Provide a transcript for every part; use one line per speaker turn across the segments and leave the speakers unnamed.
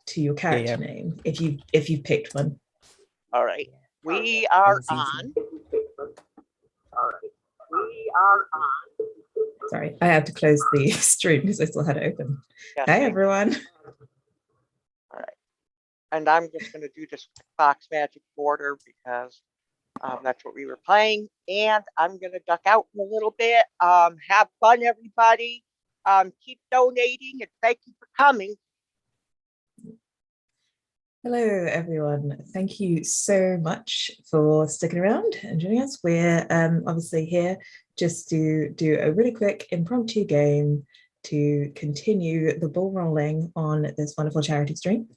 to your character name if you've picked one.
All right. We are on.
Sorry, I had to close the stream because I still had it open.
Yes,
Hey, everyone.
All right. And I'm just going to do this Fox Magic border because that's what we were playing. And I'm going to duck out in a little bit. Have fun, everybody. Keep donating and thank you for coming.
Hello, everyone. Thank you so much for sticking around and joining us. We're obviously here just to do a really quick impromptu game to continue the ball rolling on this wonderful charity stream.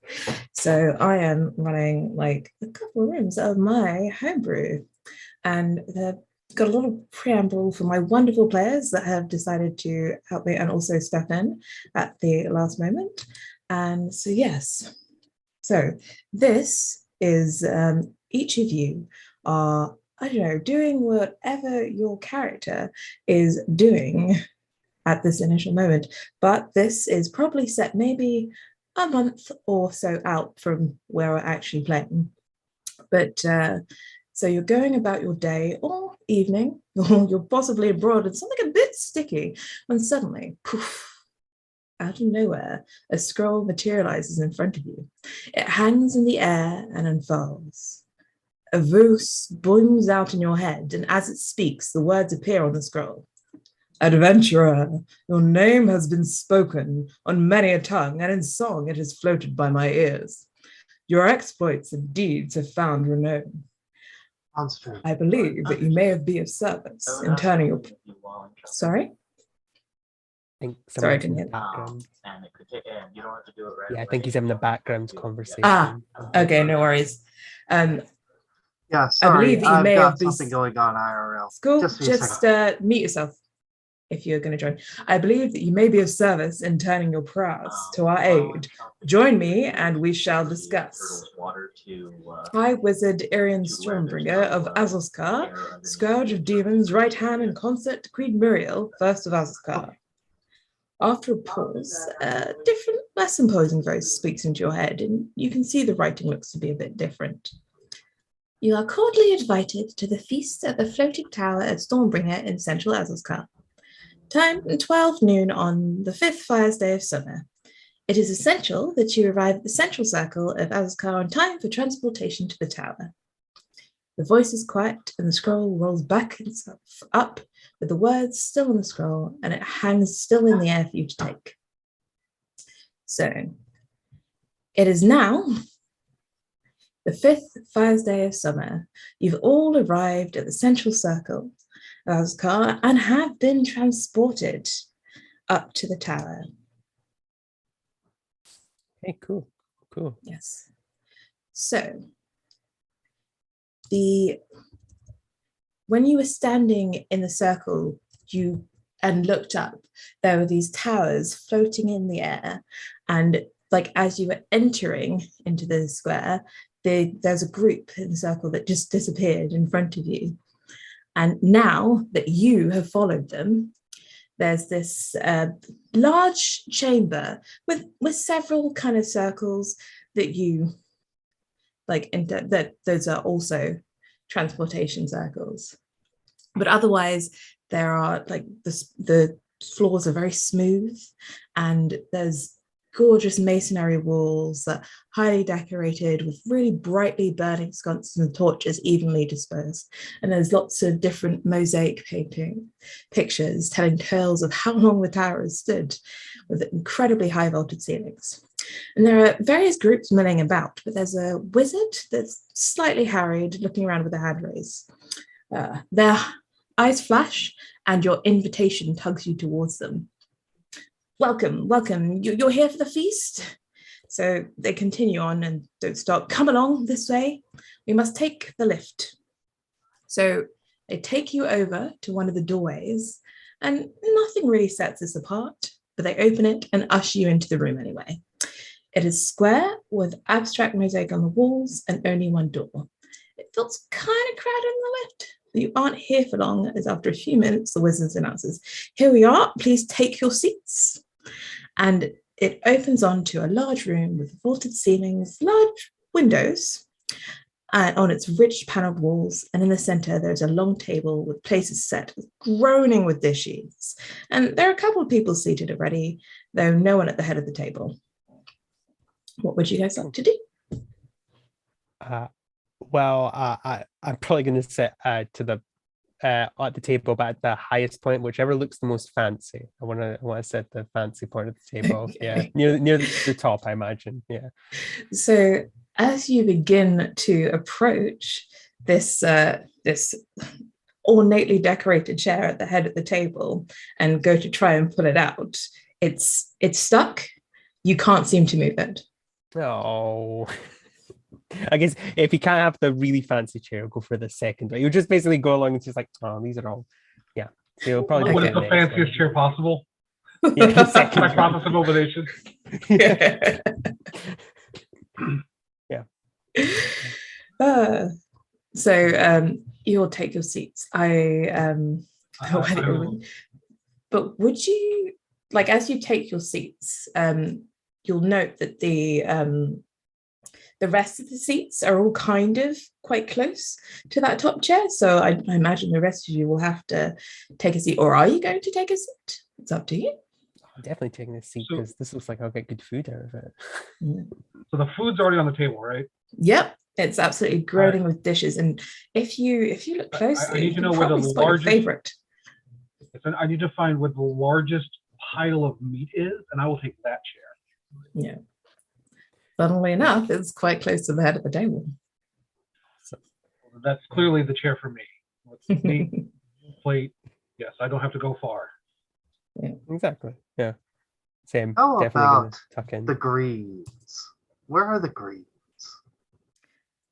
So I am running like a couple of rooms of my homebrew, and they've got a little preamble for my wonderful players that have decided to help me and also step in at the last moment. And so yes. So this is each of you are, I don't know, doing whatever your character is doing at this initial moment. But this is probably set maybe a month or so out from where we're actually playing. But so you're going about your day or evening, or you're possibly abroad and something a bit sticky when suddenly, poof, out of nowhere, a scroll materializes in front of you. It hangs in the air and unfolds. A voice booms out in your head, and as it speaks, the words appear on the scroll. Adventurer, your name has been spoken on many a tongue, and in song it has floated by my ears. Your exploits and deeds have found renown. I believe that you may be of service in turning your... Sorry? Sorry, I didn't hear that.
Yeah, I think he's having the background conversation.
Okay, no worries.
Yeah, sorry,
I believe that you may have
something going on IRL.
Cool. Just meet yourself if you're going to join. I believe that you may be of service in turning your prowess to our aid. Join me and we shall discuss. High Wizard Arian Stormbringer of Azulskar, Scourge of Demons, right hand in concert to Queen Muriel, first of Azulskar. After a pause, a different, less imposing voice speaks into your head, and you can see the writing looks to be a bit different. You are cordially invited to the feast at the Floating Tower at Stormbringer in central Azulskar. Time 12 noon on the 5th Fire's Day of Summer. It is essential that you arrive at the central circle of Azulskar on time for transportation to the tower. The voice is quiet, and the scroll rolls back itself up with the words still on the scroll, and it hangs still in the air for you to take. So, it is now the 5th Fire's Day of Summer. You've all arrived at the central circle of Azulskar and have been transported up to the tower.
Hey, cool.
Yes. So, when you were standing in the circle and looked up, there were these towers floating in the air, and like as you were entering into the square, there's a group in the circle that just disappeared in front of you. And now that you have followed them, there's this large chamber with several kind of circles that you like, that those are also transportation circles. But otherwise, there are like the floors are very smooth, and there's gorgeous masonry walls that are highly decorated with really brightly burning sconces and torches evenly dispersed. And there's lots of different mosaic pictures telling tales of how long the tower has stood, with incredibly high vaulted ceilings. And there are various groups milling about, but there's a wizard that's slightly harried, looking around with a hand raised. Their eyes flash, and your invitation tugs you towards them. Welcome. You're here for the feast? So they continue on and don't stop. Come along this way. We must take the lift. So they take you over to one of the doorways, and nothing really sets this apart, but they open it and usher you into the room anyway. It is square with abstract mosaic on the walls and only one door. It feels kind of crowded in the lift, but you aren't here for long, as after a few minutes, the wizard announces, "Here we are, please take your seats." And it opens onto a large room with vaulted ceilings, large windows on its rich paneled walls, and in the center there's a long table with places set, groaning with dishes. And there are a couple of people seated already, though no one at the head of the table. What would you guys like to do?
I'm probably going to sit at the table, but at the highest point, whichever looks the most fancy. I want to sit at the fancy part of the table. Okay. Yeah, near the top, I imagine. Yeah.
So as you begin to approach this ornately decorated chair at the head of the table and go to try and pull it out, it's stuck. You can't seem to move it.
Oh. I guess if you can't have the really fancy chair, go for the second one. You'll just basically go along and just like, oh, these are all, yeah. So you'll probably
what is the fanciest chair possible?
Yeah, the second
my process of elimination.
Yeah.
So you'll take your seats. But would you, like, as you take your seats, you'll note that the rest of the seats are all kind of quite close to that top chair. So I imagine the rest of you will have to take a seat. Or are you going to take a seat? It's up to you.
I'm definitely taking this seat because this looks like I'll get good food out of it.
So the food's already on the table, right?
Yep. It's absolutely groaning with dishes. And if you look closely,
I need to know where the largest favorite. I need to find what the largest pile of meat is, and I will take that chair.
Yeah. Funnily enough, it's quite close to the head of the table.
So that's clearly the chair for me. With meat, plate. Yes, I don't have to go far.
Yeah.
Exactly. Yeah. Same.
How
definitely
about
tuck in.
the greens? Where are the greens?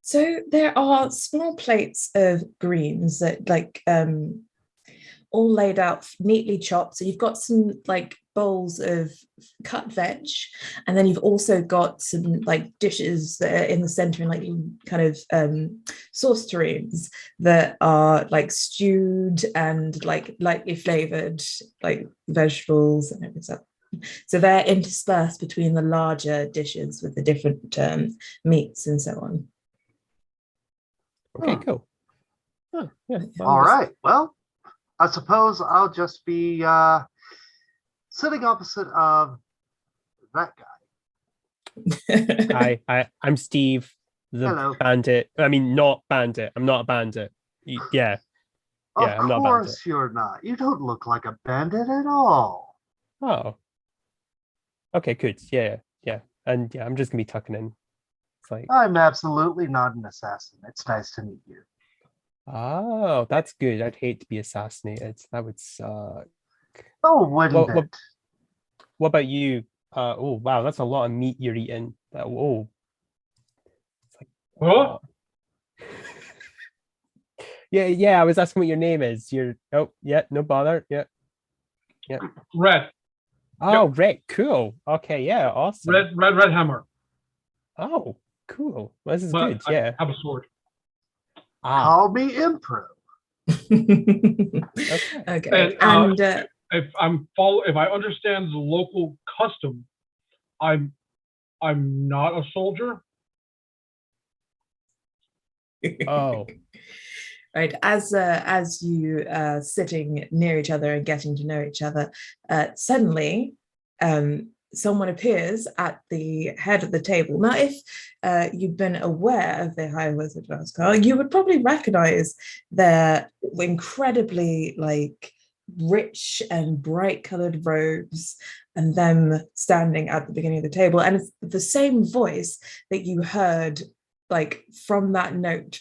So there are small plates of greens that all laid out neatly chopped. So you've got some like bowls of cut veg, and then you've also got some like dishes that are in the center and like kind of sauce tureens that are like stewed and like lightly flavored like vegetables and everything. So they're interspersed between the larger dishes with the different meats and so on.
Okay, cool. Oh, yeah.
All right. Well, I suppose I'll just be sitting opposite of that guy.
I'm Steve, the
Hello.
bandit. I mean, not bandit. I'm not a bandit. Yeah. Yeah, I'm not a bandit.
Of course you're not. You don't look like a bandit at all.
Oh. Okay, good. Yeah. And yeah, I'm just gonna be tucking in. It's like,
I'm absolutely not an assassin. It's nice to meet you.
oh, that's good. I'd hate to be assassinated. That would suck.
Oh, wouldn't it?
What about you? Oh wow, that's a lot of meat you're eating. Oh. It's like,
Huh?
Yeah, I was asking what your name is. No bother. Yeah.
Red.
Oh, yep. Red, cool. Okay, yeah, awesome.
Red hammer.
Oh, cool. Well, this is good. Yeah.
I have a sword.
Call me Impro.
Okay.
And if I understand the local custom, I'm not a soldier.
Oh.
Right. As you sitting near each other and getting to know each other, suddenly someone appears at the head of the table. Now, if you've been aware of the High Wizard Vaskar, you would probably recognize their incredibly like rich and bright colored robes and them standing at the beginning of the table. And it's the same voice that you heard like from that note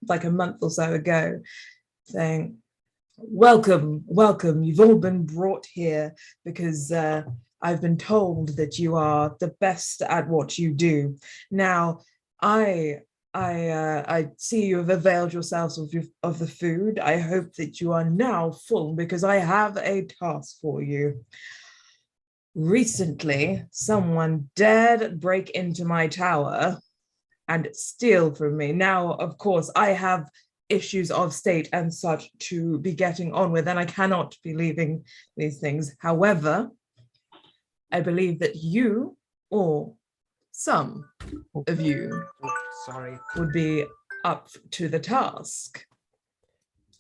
like a month or so ago, saying, welcome, you've all been brought here because I've been told that you are the best at what you do. Now, I see you have availed yourselves of the food. I hope that you are now full because I have a task for you. Recently, someone dared break into my tower and steal from me. Now, of course, I have issues of state and such to be getting on with, and I cannot be leaving these things. However, I believe that you, or some of you,
Sorry.
would be up to the task.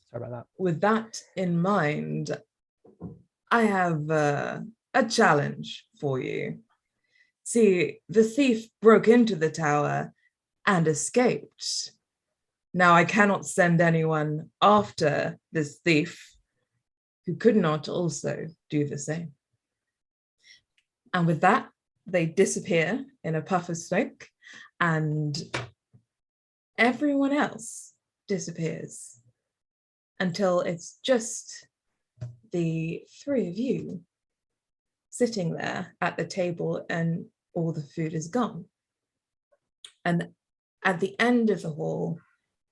Sorry about
With that in mind, I have a challenge for you. See, the thief broke into the tower and escaped. Now I cannot send anyone after this thief who could not also do the same. And with that, they disappear in a puff of smoke, and everyone else disappears until it's just the three of you sitting there at the table, and all the food is gone. And at the end of the hall,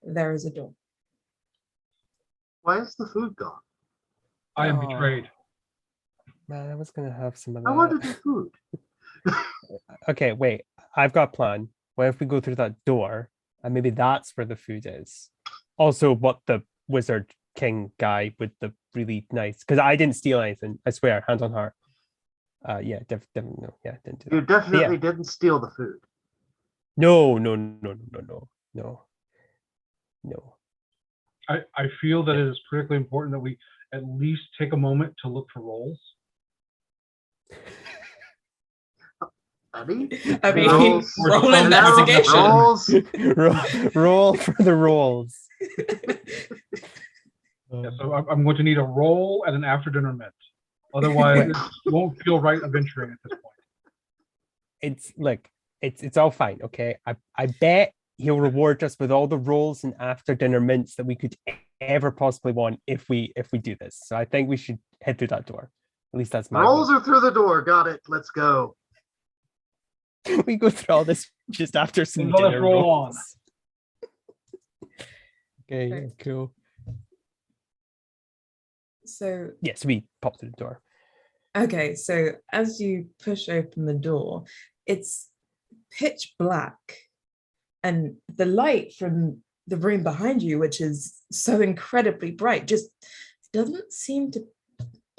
there is a door.
Why is the food gone?
I am
Oh.
betrayed.
Man, I was gonna have some of
I
that.
wanted the food.
Okay, wait. I've got a plan. What if we go through that door and maybe that's where the food is? Also, what the wizard king guy with the really nice, because I didn't steal anything. I swear, hand on heart. Yeah, definitely no. Yeah, didn't do that.
You definitely
Yeah.
didn't steal the food.
No.
I feel that it is critically important that we at least take a moment to look for roles.
Buddy?
I mean,
Rolls.
roll
Rolls.
investigation.
Rolls.
Roll for the rolls.
Yeah, so I'm going to need a roll and an after dinner mint. Otherwise, it won't feel right adventuring at this point.
It's all fine. Okay, I bet he'll reward us with all the rolls and after dinner mints that we could ever possibly want if we do this. So I think we should head through that door. At least that's my
Rolls
vote.
are through the door. Got it. Let's go.
We go through all this just after some
Then let us
dinner
roll
rolls.
on.
Okay, yeah, cool.
So,
Yes, we pop through the door.
okay, so as you push open the door, it's pitch black, and the light from the room behind you, which is so incredibly bright, just doesn't seem to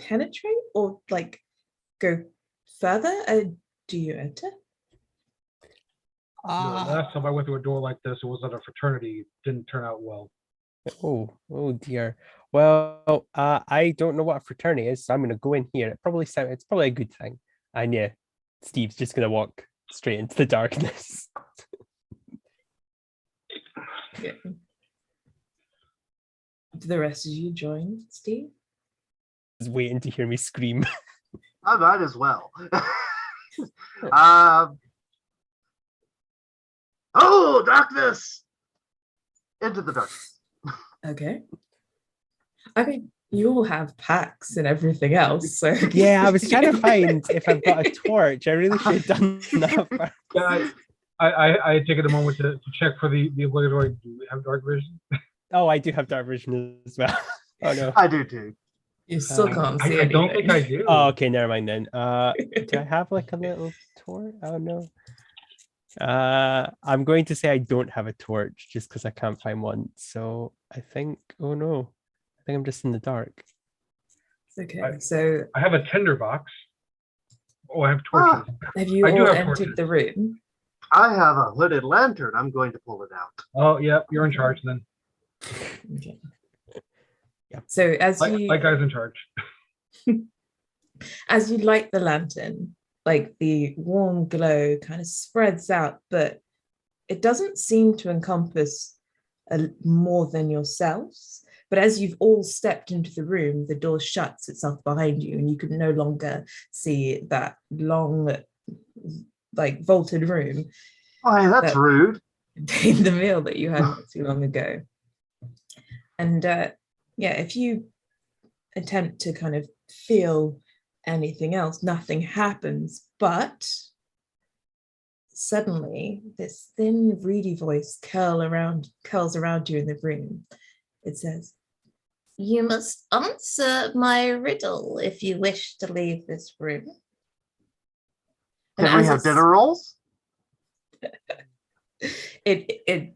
penetrate or like go further. Do you enter?
The last time I went through a door like this, it was at a fraternity. It didn't turn out well.
Oh dear. Well, I don't know what a fraternity is, so I'm gonna go in here. It's probably a good thing. And yeah, Steve's just gonna walk straight into the darkness.
Yeah. Do the rest of you join, Steve?
Just waiting to hear me scream.
I might as well. Oh, darkness! Into the darkness.
Okay. I mean, you all have packs and everything else, so
Yeah, I was trying to find if I've got a torch. I really should have done that first.
Yeah, I take it a moment to check for the obligatory. Do we have dark vision?
Oh, I do have dark vision as well. Oh no.
I do too.
you still can't see
I don't
anything.
think I do.
Oh, okay, never mind then. Do I have like a little torch? Oh no. I'm going to say I don't have a torch just because I can't find one. So I think, oh no, I think I'm just in the dark.
Okay, so
I have a tinderbox. Oh, I have torches.
have you
I do
all
have
entered
torches.
the room?
I have a hooded lantern. I'm going to pull it out.
Oh, yeah, you're in charge then.
Okay.
Yeah.
So as
Like
you
guy's in charge.
as you light the lantern, like the warm glow kind of spreads out, but it doesn't seem to encompass more than yourselves. But as you've all stepped into the room, the door shuts itself behind you, and you can no longer see that long, like vaulted room.
Oh, that's rude.
Contained the meal that you had not too long ago. And yeah, if you attempt to kind of feel anything else, nothing happens, but suddenly this thin reedy voice curls around you in the room. It says, "You must answer my riddle if you wish to leave this room." And
Can we
as
have dinner rolls?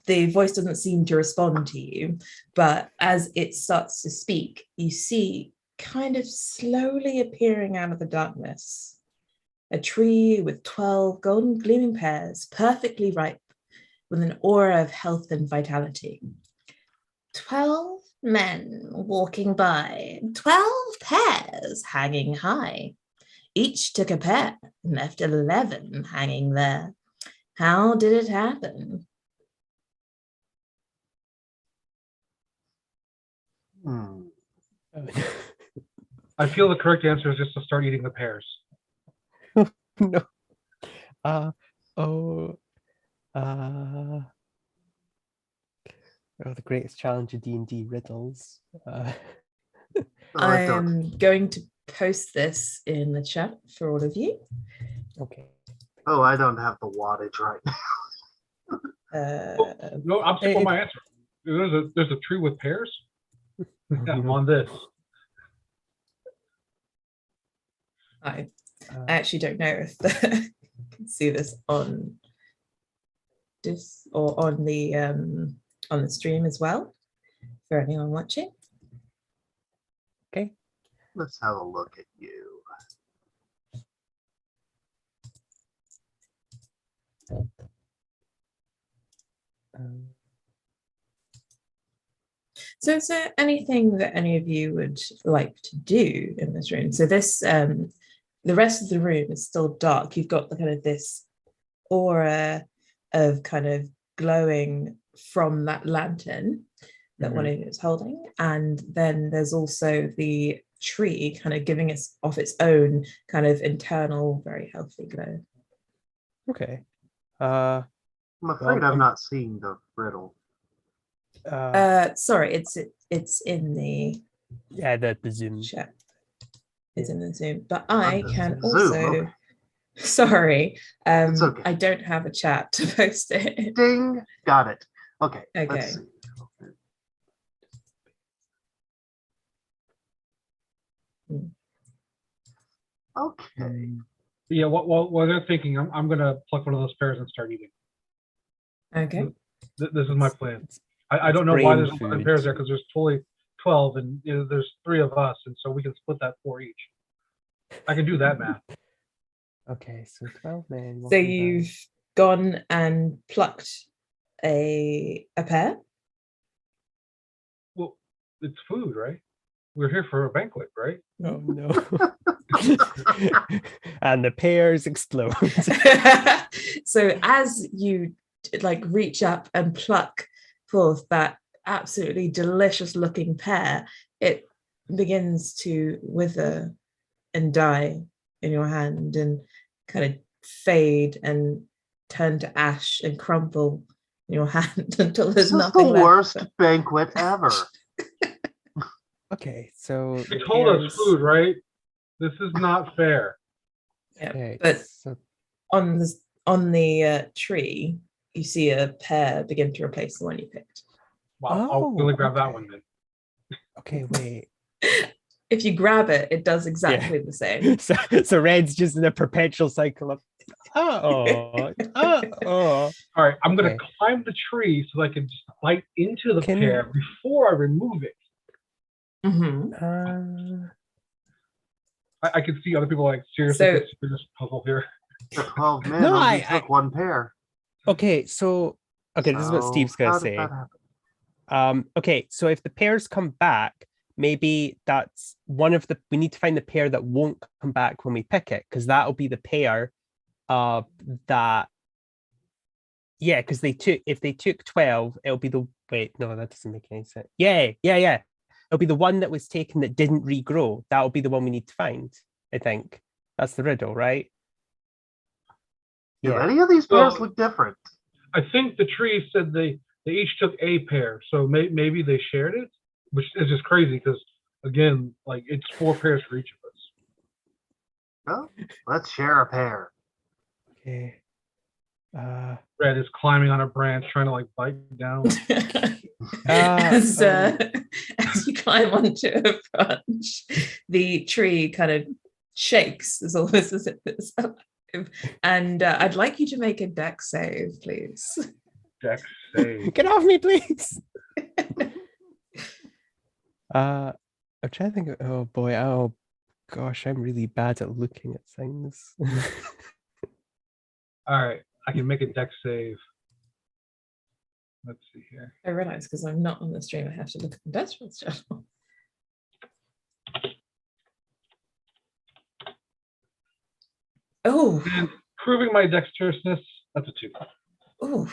the voice doesn't seem to respond to you, but as it starts to speak, you see kind of slowly appearing out of the darkness A tree with 12 golden gleaming pears, perfectly ripe, with an aura of health and vitality. 12 men walking by, 12 pears hanging high. Each took a pear and left 11 hanging there. How did it happen?
I feel the correct answer is just to start eating the pears.
No. Oh, the greatest challenge of D&D riddles.
I am going to post this in the chat for all of you.
Okay.
Oh, I don't have the wattage right now.
No, I'm sticking with my answer. There's a tree with pears. On this.
I actually don't know if you can see this on this or on the stream as well for anyone watching.
Okay.
Let's have a look at you.
So is there anything that any of you would like to do in this room? So this, the rest of the room is still dark. You've got the kind of this aura of kind of glowing from that lantern that one of you is holding. And then there's also the tree kind of giving us off its own kind of internal, very healthy glow.
Okay.
I'm afraid I've not seen the riddle.
Sorry, it's in the
the Zoom
chat. It's in the Zoom, but I can
Zoom,
also.
okay.
Sorry,
It's okay.
I don't have a chat to post it.
Ding, got it. Okay.
Okay.
Let's see. Okay.
Yeah, while they're thinking, I'm gonna pluck one of those pears and start eating.
Okay.
This is my plan. I don't know why there's 11 pears there, because there's fully 12, and there's 3 of us, and so we can split that 4 each. I can do that math.
Okay, so 12 men.
So you've gone and plucked a pear?
Well, it's food, right? We're here for a banquet, right?
Oh no. And the pears explode.
So as you like reach up and pluck forth that absolutely delicious looking pear, it begins to wither and die in your hand and kind of fade and turn to ash and crumble in your hand until there's nothing left.
This is the worst banquet ever.
Okay, so
they told us food, right? This is not fair.
Yeah,
okay,
but
so
on the tree, you see a pear begin to replace the one you picked.
Wow, I'll really grab that one then.
Okay, wait.
If you grab it, it does exactly the same.
So Red's just in a perpetual cycle of all
right, I'm gonna climb the tree so I can just bite into the pear before I remove it. I can see other people like seriously this puzzle here.
The 12 men only took one pear.
Okay, so this is what Steve's gonna say. Okay, so if the pears come back, maybe that's one of the. We need to find the pear that won't come back when we pick it, because that'll be the pear that. Yeah, because if they took 12, it'll be the wait. No, that doesn't make any sense. Yeah. It'll be the one that was taken that didn't regrow. That'll be the one we need to find. I think that's the riddle, right?
Do any of these pears look different?
I think the tree said they each took a pear, so maybe they shared it, which is just crazy because again, like it's 4 pears for each of us.
Well, let's share a pear.
Okay.
Red is climbing on a branch, trying to like bite down.
As you climb onto a branch, the tree kind of shakes as almost as if it's alive. And I'd like you to make a dex save, please.
Dex save.
Get off me, please. I'm trying to think of, oh boy, gosh, I'm really bad at looking at things.
All right, I can make a dex save. Let's see here.
I realize because I'm not on the stream, I have to look at the death roll stuff. Oh,
And proving my dexterousness, that's a 2.
oh,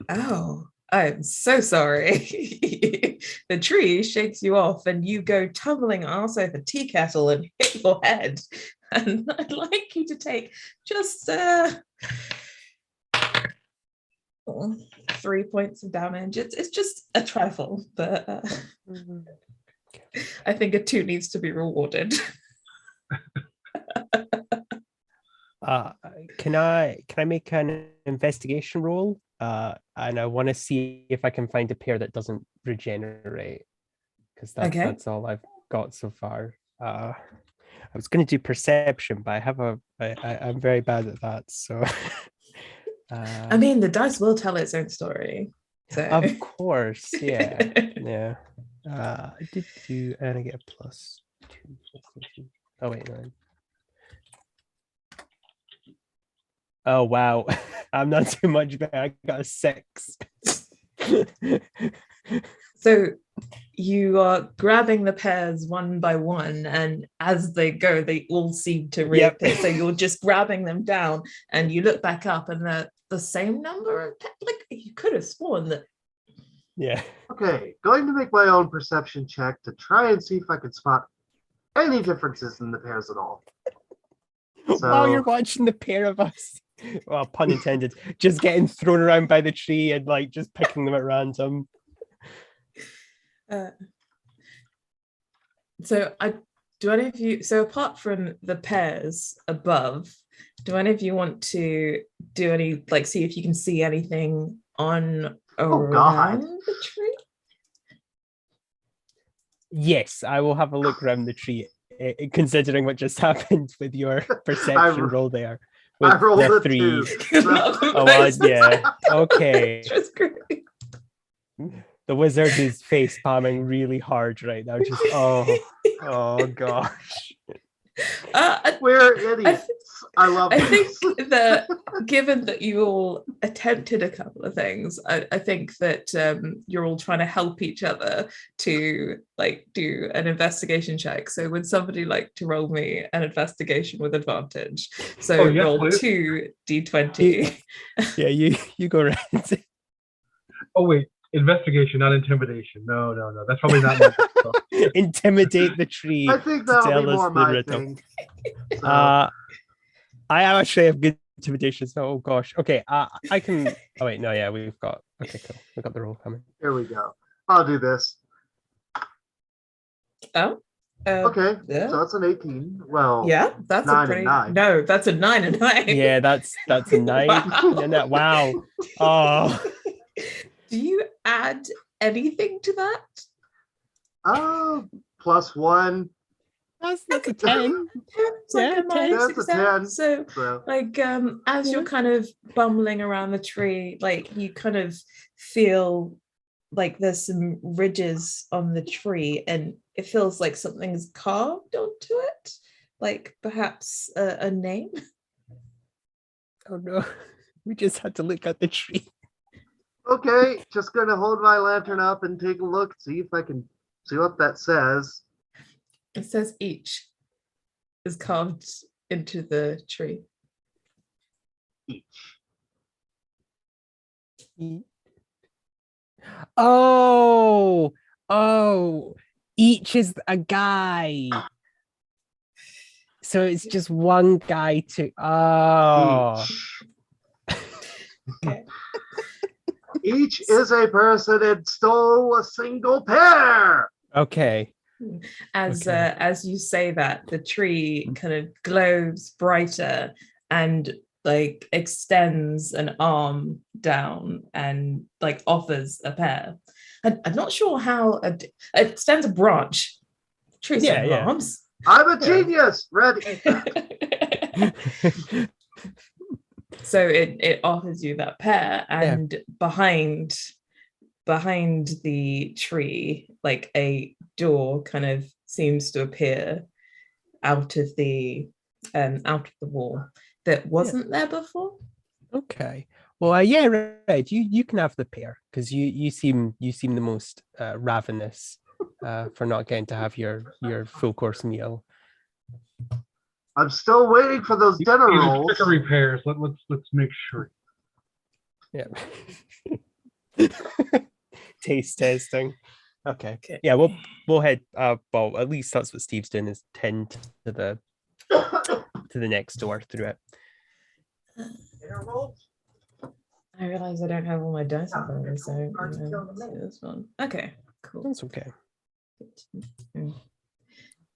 oh, I'm so sorry. The tree shakes you off and you go tumbling arse over tea kettle and hit your head. And I'd like you to take just 3 points of damage. It's just a trifle, but I think a 2 needs to be rewarded.
Can I make an investigation roll? And I want to see if I can find a pair that doesn't regenerate, because that's all I've got so far. I was going to do perception, but I'm very bad at that. So,
I mean, the dice will tell its own story. So.
Of course, yeah, yeah. I did do, and I get a +2. Oh wait, 9. Oh wow, I'm not too much better. I got a 6.
So you are grabbing the pears one by one, and as they go, they all seem to reappear. Yep. So you're just grabbing them down, and you look back up, and they're the same number of like you could have sworn that.
Yeah.
Okay, going to make my own perception check to try and see if I can spot any differences in the pairs at all. So,
while you're watching the pair of us, well, pun intended, just getting thrown around by the tree and like just picking them at random.
So apart from the pairs above, do any of you want to do any, like, see if you can see anything on around the tree?
Yes, I will have a look around the tree, considering what just happened with your perception roll there.
I rolled
the
a
3.
2.
Oh, well, yeah. Okay. The wizard is face palming really hard right now. Just oh gosh.
We're idiots. I love
I
this.
think that given that you all attempted a couple of things, I think that you're all trying to help each other to like do an investigation check. So would somebody like to roll me an investigation with advantage? So roll please. 2 d20.
Yeah, you go right.
Oh wait, investigation, not intimidation. No. That's probably not my stuff.
Intimidate the tree.
I think that'll be more my thing.
So. I actually have good intimidation, so oh gosh. Okay, I can. Oh wait, no, yeah, we've got. Okay, cool. We've got the roll coming.
Here we go. I'll do this.
Oh.
Okay, so that's an 18. Well,
yeah, that's
9
a pretty.
And 9.
No, that's a 9 and 9.
Yeah, that's a 9. Wow. Wow. Oh.
Do you add anything to that?
+1.
That's a 10.
It's like a
10.
minus
That's a 10.
So, like, as you're kind of bumbling around the tree, like you kind of feel like there's some ridges on the tree, and it feels like something's carved onto it, like perhaps a name.
Oh no, we just had to look at the tree.
Okay, just gonna hold my lantern up and take a look, see if I can see what that says.
It says each is carved into the tree.
Each.
Oh, each is a guy. So it's just one guy to. Oh.
Okay.
Each is a person and stole a single pair.
Okay.
As you say that, the tree kind of glows brighter and like extends an arm down and like offers a pair. I'm not sure how it extends a branch. Trees don't have arms.
I'm a genius. Ready.
So it offers you that pair, and behind the tree, like a door kind of seems to appear, out of the wall that wasn't there before.
Okay. Well, yeah, right. You can have the pear because you seem the most ravenous for not getting to have your full course meal.
I'm still waiting for those dinner
These are
rolls.
trickery pairs. Let's make sure.
Yeah. Taste testing. Okay.
Okay.
Yeah, we'll head. Well, at least that's what Steve's doing, is tend to the next door through it.
Dinner rolls?
I realize I don't have all my dice in front of me, so this one. Okay, cool.
That's okay.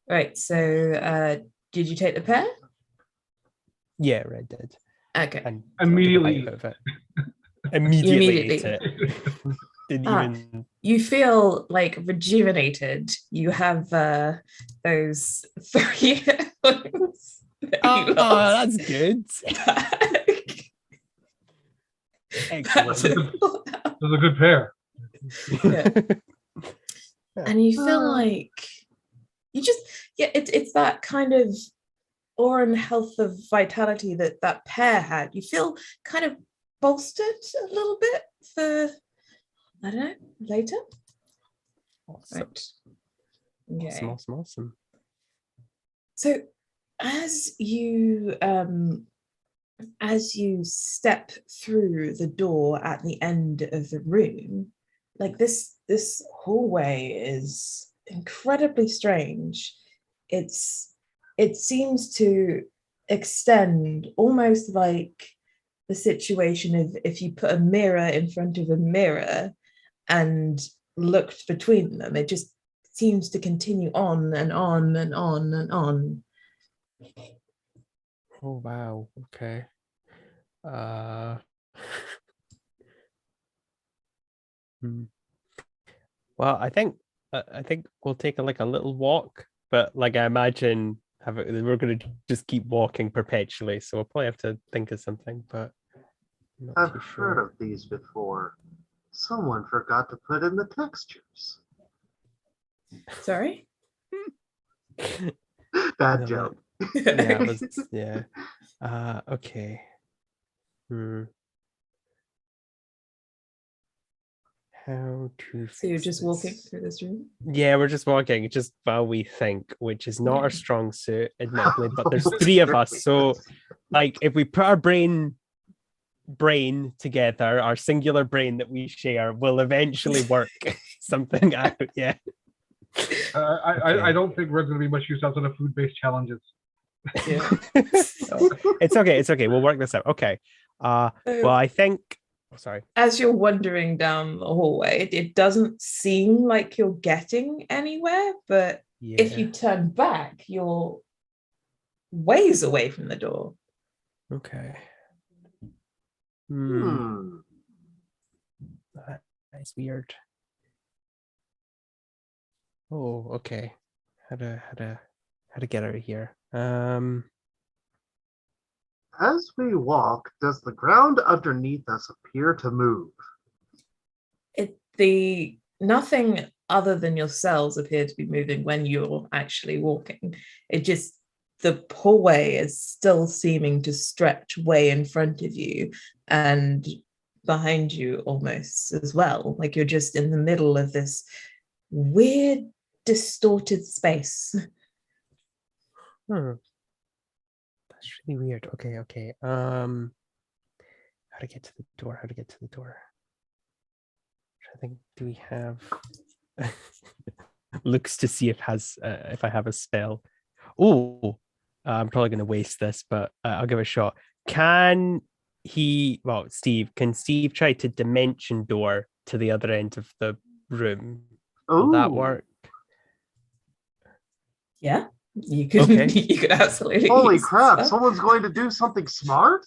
Right. So, did you take the pear?
Yeah, Red did.
Okay.
And
Immediately.
took a bite out of it. Immediately ate
Immediately.
it. Didn't
Ah.
even.
You feel like rejuvenated. You have those 3 points that you lost.
That's good. Excellent.
This is a good pair.
Yeah. And you feel like you just it's that kind of aura and health of vitality that pair had. You feel kind of bolstered a little bit for, I don't know, later.
Awesome.
Right. Okay.
Awesome.
So as you step through the door at the end of the room, like this hallway is incredibly strange. It seems to extend almost like the situation of if you put a mirror in front of a mirror and looked between them. It just seems to continue on and on and on and on.
Oh wow. Okay. Well, I think we'll take a little walk, but like I imagine we're gonna just keep walking perpetually, so we'll probably have to think of something. But I'm not
I've
too
heard
sure.
of these before. Someone forgot to put in the textures.
Sorry?
Bad
No,
joke.
Yeah, it was, yeah. Okay. How to
So you're
fix
just walking
this?
through this room?
Yeah, we're just walking, just while we think, which is not our
Yeah.
strong suit, admittedly, but there's 3 of us. So, like, if we put our brain together, our singular brain that we share will eventually work something out. Yeah.
I don't think Red's going to be much use outside of food-based challenges.
Yeah.
No, it's okay. We'll work this out. Okay. Well, I think. Oh, sorry.
As you're wandering down the hallway, it doesn't seem like you're getting anywhere, but
Yeah.
if you turn back, you're ways away from the door.
Okay. That's weird. Oh, okay. How to get out of here?
As we walk, does the ground underneath us appear to move?
Nothing other than yourselves appear to be moving when you're actually walking. The hallway is still seeming to stretch way in front of you and behind you almost as well. Like you're just in the middle of this weird, distorted space.
That's really weird. Okay. How to get to the door? I think, do we have looks to see if I have a spell. Oh, I'm probably going to waste this, but I'll give it a shot. Can Steve try to dimension door to the other end of the room? Will that work?
Yeah, you could.
Okay.
You could absolutely.
Holy crap! Someone's going to do something smart.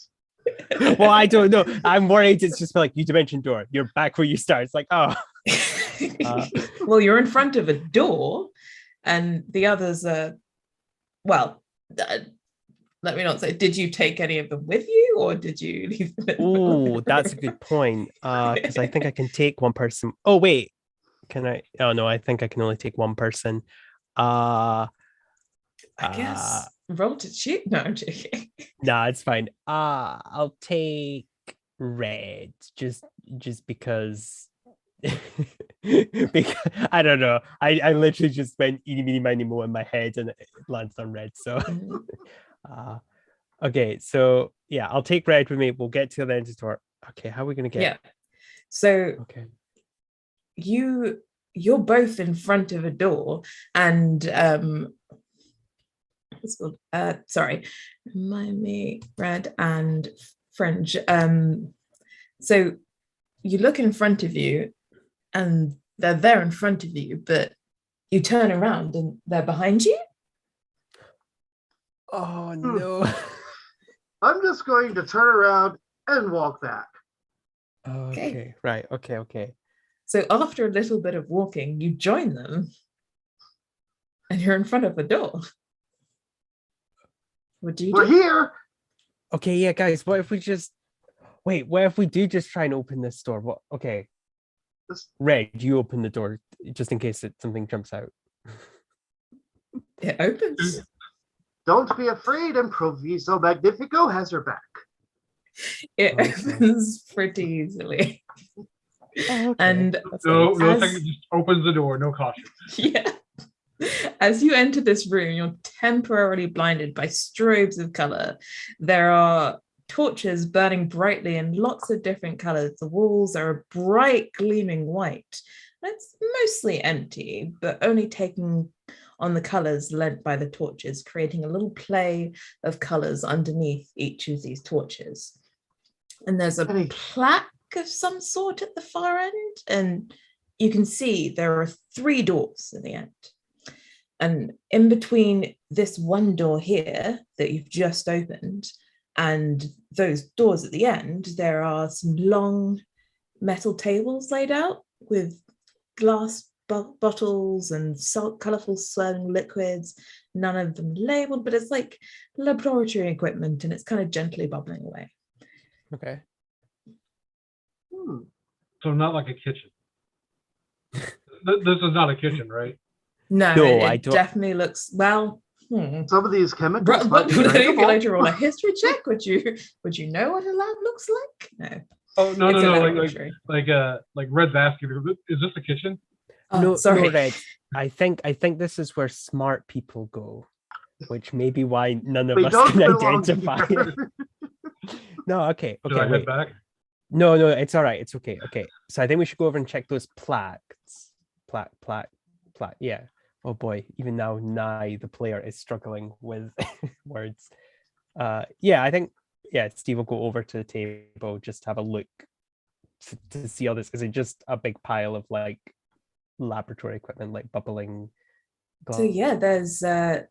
Well, I don't know. I'm worried it's just like you dimension door. You're back where you start. It's like, oh.
Well, you're in front of a door, and the others are. Well, let me not say. Did you take any of them with you, or did you leave them?
Oh, that's a good point. Because I think I can take one person. Oh wait, can I? Oh no, I think I can only take one person.
I guess roll to shoot. No, I'm joking.
Nah, it's fine. I'll take red just because because I don't know. I literally just went eeny meeny miny mo in my head and it lands on red. So okay, so yeah, I'll take red with me. We'll get to the end of the store. Okay, how are we gonna get?
Yeah. So
Okay.
you're both in front of a door, and it's called sorry, remind me, red and fringe. So you look in front of you, and they're there in front of you, but you turn around and they're behind you.
Oh no.
I'm just going to turn around and walk back.
Okay. Right. Okay.
So after a little bit of walking, you join them, and you're in front of the door. What do you
We're
do?
here.
Okay, yeah, guys, what if we just wait, what if we do just try and open this door? What okay. Red, you open the door just in case something jumps out.
It opens.
Don't be afraid, Improviso Magnifico has your back.
It
Okay.
opens pretty easily.
Oh, okay.
And
No,
as-
second, just opens the door, no caution.
yeah. As you enter this room, you're temporarily blinded by strobes of color. There are torches burning brightly in lots of different colors. The walls are a bright, gleaming white. It's mostly empty, but only taking on the colors lent by the torches, creating a little play of colors underneath each of these torches. And there's a plaque of some sort at the far end, and you can see there are 3 doors at the end. And in between this one door here that you've just opened and those doors at the end, there are some long metal tables laid out with glass bottles and colorful swirling liquids, none of them labeled, but it's like laboratory equipment and it's kind of gently bubbling away.
Okay.
So not like a kitchen. This is not a kitchen, right?
No,
No,
it
I don't.
Definitely looks well.
Some of these chemicals might be
Would you
drinkable.
like to roll a history check? Would you know what a lab looks like? No.
Oh no,
It's
no,
a
no,
laboratory.
like Red Basket. Is this the kitchen?
Oh,
No,
sorry.
no, Red. I think this is where smart people go, which may be why none of
We
us
don't
can
belong
identify
here.
it. No, okay,
Should I
wait.
head back?
No, it's all right. It's okay. Okay. So I think we should go over and check those plaques. Plaque. Yeah. Oh boy, even now Nye, the player, is struggling with words. Yeah, I think, Steve will go over to the table, just have a look to see all this. Is it just a big pile of like laboratory equipment, like bubbling glass?
So yeah, there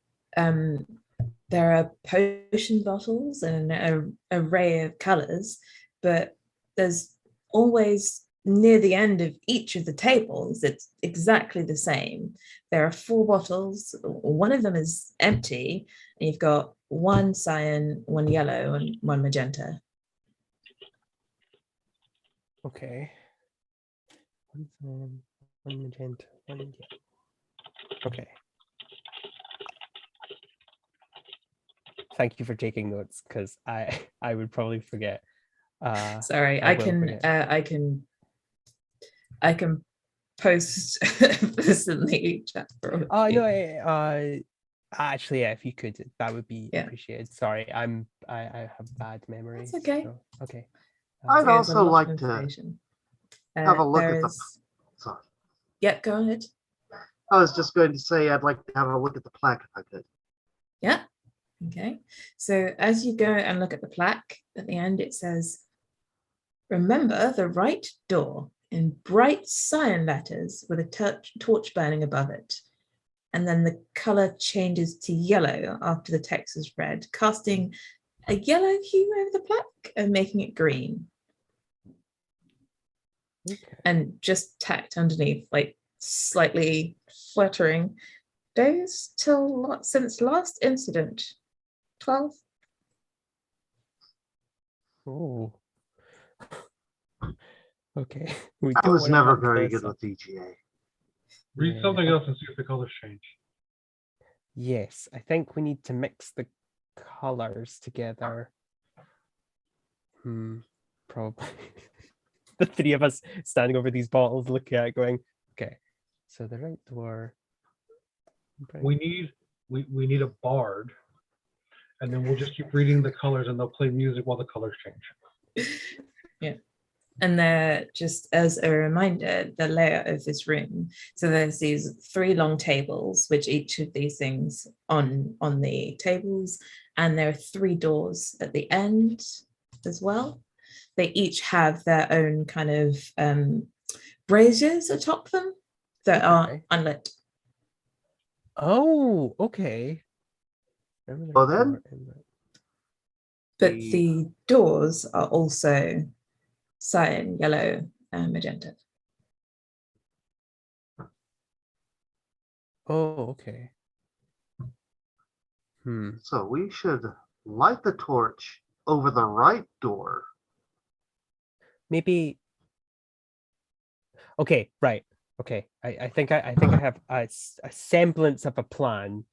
are potion bottles and an array of colors, but there's always near the end of each of the tables, it's exactly the same. There are 4 bottles. One of them is empty, and you've got 1 cyan, 1 yellow, and 1 magenta.
Okay. 1 cyan, 1 magenta, 1 yellow. Okay. Thank you for taking notes, because I would probably forget.
Sorry, I can post this in the chat.
Oh no, actually, yeah, if you could, that would be appreciated. Sorry, I have bad memory.
That's okay.
So, okay.
I'd
There's a
also
lot
like
of
to
information.
have a look
there
at the.
is-
Sorry,
Yeah, go ahead.
I was just going to say I'd like to have a look at the plaque if I could.
Yeah. Okay. So as you go and look at the plaque at the end, it says, "Remember the right door," in bright cyan letters with a torch burning above it. And then the color changes to yellow after the text is read, casting a yellow hue over the plaque and making it green.
Okay.
And just tacked underneath, like slightly fluttering, days since last incident. 12.
Oh. Okay.
I was never very good with DGA.
Read something else and see if the colors change.
Yes, I think we need to mix the colors together. Probably. The three of us standing over these bottles, looking at it, going, okay. So the right door.
We need a bard, and then we'll just keep reading the colors, and they'll play music while the colors change.
Yeah. And they're just as a reminder, the layout of this room. So there's these 3 long tables, which each of these things on the tables, and there are 3 doors at the end as well. They each have their own kind of braziers atop them that are unlit.
Oh, okay.
Well then,
But the doors are also cyan, yellow, and magenta.
Oh, okay.
So we should light the torch over the right door.
Maybe. Okay, right. Okay. I think I have a semblance of a plan.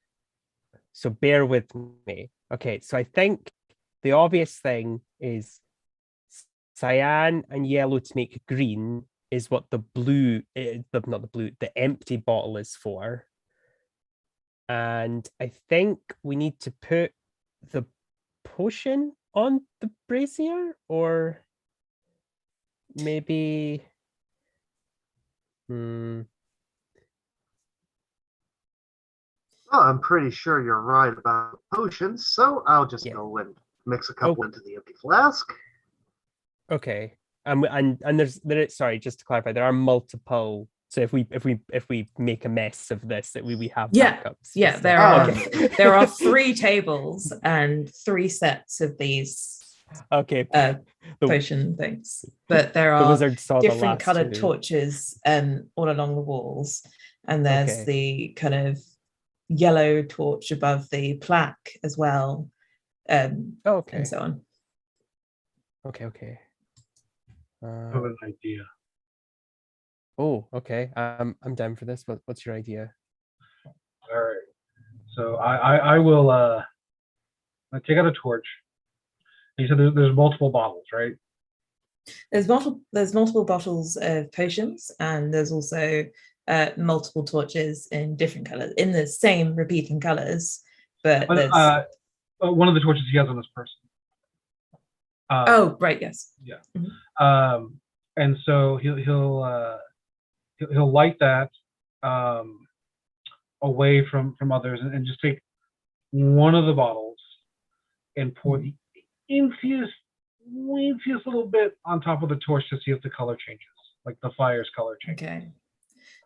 So bear with me. Okay, so I think the obvious thing is cyan and yellow to make green is what the blue, the empty bottle is for. And I think we need to put the potion on the brazier, or maybe
Well, I'm pretty sure you're right about potions, so I'll just go and mix a couple into the empty flask.
Okay. And sorry, just to clarify, there are multiple. So if we make a mess of this, that we have backups.
Yeah, there are 3 tables and 3 sets of these potion things. But there are different colored torches all along the walls, and there's the kind of yellow torch above the plaque as well, and so on.
Okay.
I have an idea.
Oh, okay. I'm down for this. What's your idea?
All right. So I will I take out a torch. You said there's multiple bottles, right?
There's multiple bottles of potions, and there's also multiple torches in different colors, in the same repeating colors. But
one of the torches he has on this person.
Oh, right, yes.
Yeah. Mm-hmm. And so he'll light that away from others, and just take one of the bottles and pour the infused little bit on top of the torch to see if the color changes, like the fire's color changes.
Okay.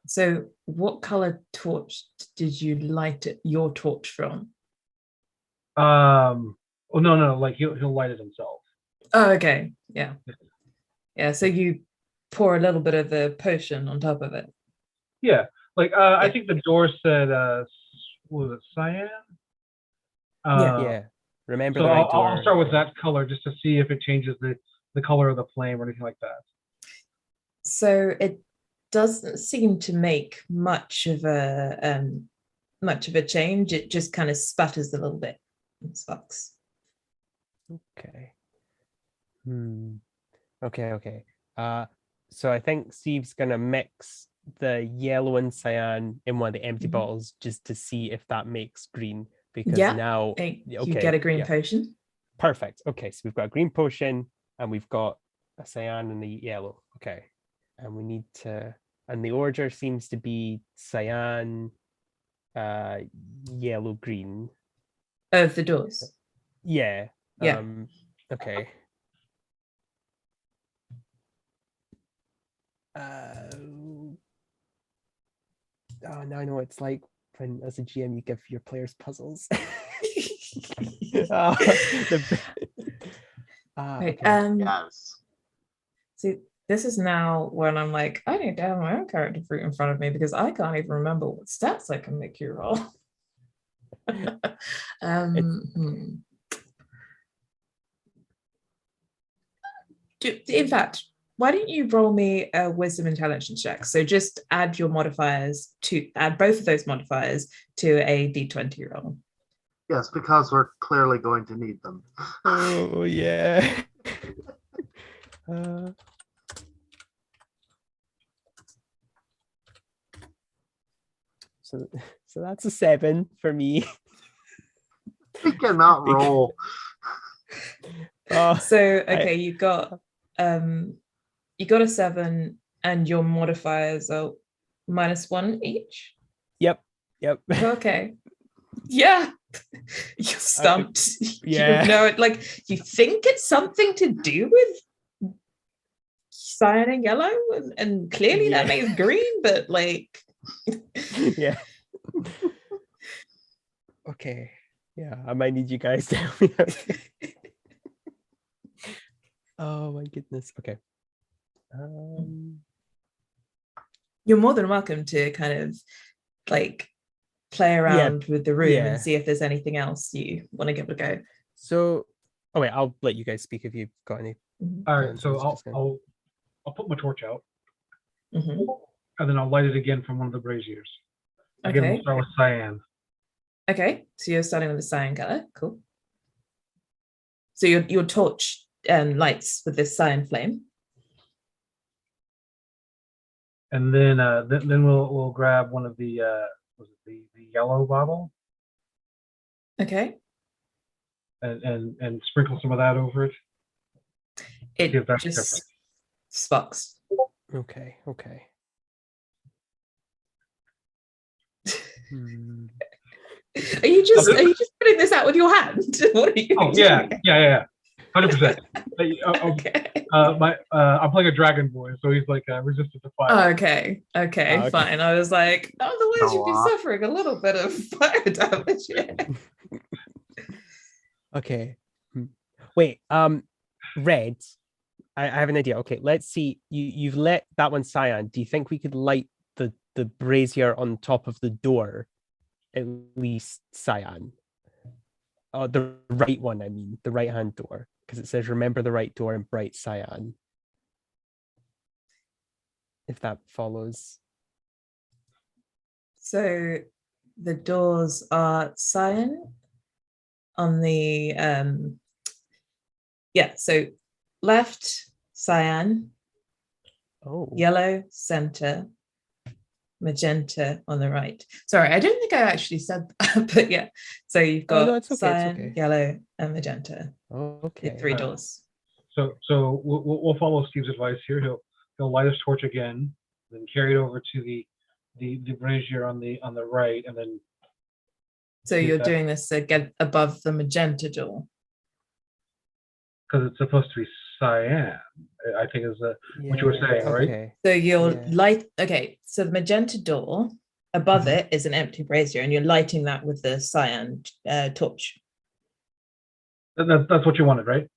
So what color torch did you light your torch from?
Oh no, like he'll light it himself.
Oh, okay. Yeah. Yeah. So you pour a little bit of the potion on top of it.
Yeah. Like I think the door said was it cyan?
Yeah. Remember
so
the right door.
I'll start with that color just to see if it changes the color of the flame or anything like that.
So it doesn't seem to make much of a change. It just kind of sputters a little bit and sparks.
Okay. Okay. So I think Steve's gonna mix the yellow and cyan in one of the empty bottles just to see if that makes green. Because now
you get a green potion.
Perfect. Okay, so we've got a green potion and we've got a cyan and the yellow. Okay. And we need to, and the order seems to be cyan, yellow, green.
Of the doors.
Yeah.
Yeah.
Okay. Now I know what it's like when, as a GM, you give your players puzzles.
Right.
Yes.
See, this is now when I'm like, I need to have my own character fruit in front of me because I can't even remember what stats I can make you roll. In fact, why don't you roll me a wisdom intelligence check? So just add your modifiers add both of those modifiers to a d20 roll.
Yes, because we're clearly going to need them.
Oh yeah. So that's a 7 for me.
We cannot roll.
Oh,
So okay, you got a 7 and your modifiers are -1 each.
Yep.
Okay. Yeah. You're stumped.
yeah.
You know, like you think it's something to do with cyan and yellow, and clearly that
Yeah.
makes green, but like
Yeah. Okay. Yeah, I might need you guys to help me out. Oh my goodness. Okay.
you're more than welcome to kind of like play around with the room and see if there's anything else you want to give it a go.
So, oh wait, I'll let you guys speak if you've got any.
All right, so I'll put my torch out,
Mhm.
and then I'll light it again from one of the braziers. Again,
Okay.
we'll start with cyan.
Okay, so you're starting with the cyan color. Cool. So your torch lights with this cyan flame.
And then we'll grab one of the was it the yellow bottle
Okay.
and sprinkle some of that over it.
It
See if that's
just
different.
sparks.
Okay.
Are you just putting this out with your hand? What are you
Oh
doing?
yeah, 100%.
Okay.
I'm playing a dragon boy, so he's like resistant to fire.
Okay,
Okay.
fine. I was like, otherwise you'd be
Aw.
suffering a little bit of fire damage.
Okay. Wait. Red. I have an idea. Okay, let's see. You've lit that one cyan. Do you think we could light the brazier on top of the door, at least cyan? Oh, the right one. I mean, the right hand door, because it says "Remember the right door" in bright cyan. If that follows.
So the doors are cyan on the so left cyan,
Oh.
yellow center, magenta on the right. Sorry, I don't think I actually said that, but yeah. So you've got
no, it's okay,
cyan, yellow, and magenta.
Okay.
The 3 doors.
So we'll follow Steve's advice here. He'll light his torch again, then carry it over to the brazier on the right, and then.
So you're doing this to get above the magenta door.
Because it's supposed to be cyan, I think is what you were saying, right?
Okay.
So you're so the magenta door above it is an empty brazier, and you're lighting that with the cyan torch.
That's what you wanted, right?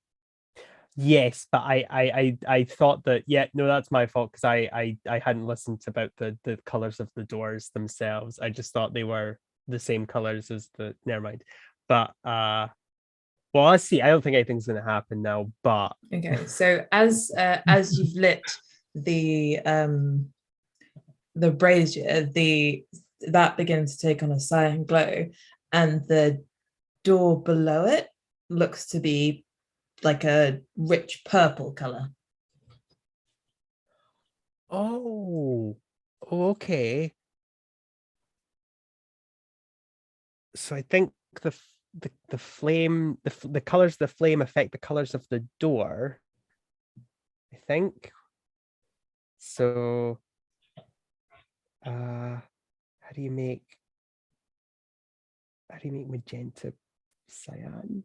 Yes, but I thought that that's my fault because I hadn't listened about the colors of the doors themselves. I just thought they were the same colors as the never mind. But well, let's see. I don't think anything's gonna happen now, but
Okay, so as you've lit the brazier, that begins to take on a cyan glow, and the door below it looks to be like a rich purple color.
oh, okay. So I think the flame, the colors of the flame affect the colors of the door. I think. So how do you make magenta cyan?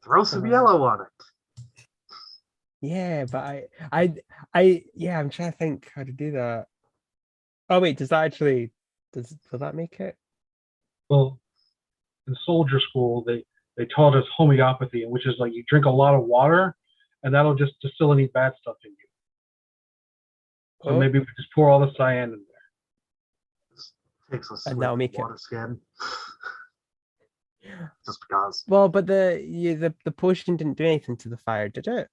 Throw some yellow on it.
Yeah, but I'm trying to think how to do that. Oh wait, will that make it?
Well, in soldier school, they taught us homeopathy, which is like you drink a lot of water, and that'll just distill any bad stuff in you. So maybe we just pour all the cyan in there.
Takes a
And
swig
that'll
of
make it.
water skin. just because.
Well, but the potion didn't do anything to the fire, did it?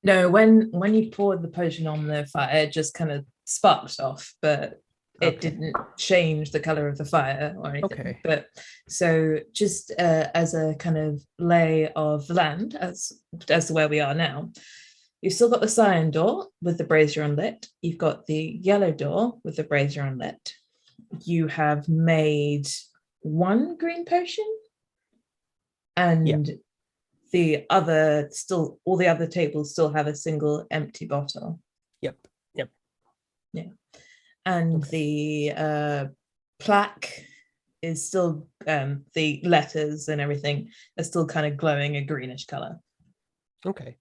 No, when you poured the potion on the fire, it just kind of sparked off, but it
Okay.
didn't change the color of the fire or anything.
Okay.
But so just as a kind of lay of land, as to where we are now, you've still got the cyan door with the brazier unlit. You've got the yellow door with the brazier unlit. You have made one green potion, and the other still, all the other tables still have a single empty bottle.
Yep.
And
Okay.
the plaque is still, the letters and everything are still kind of glowing a greenish color.
Okay.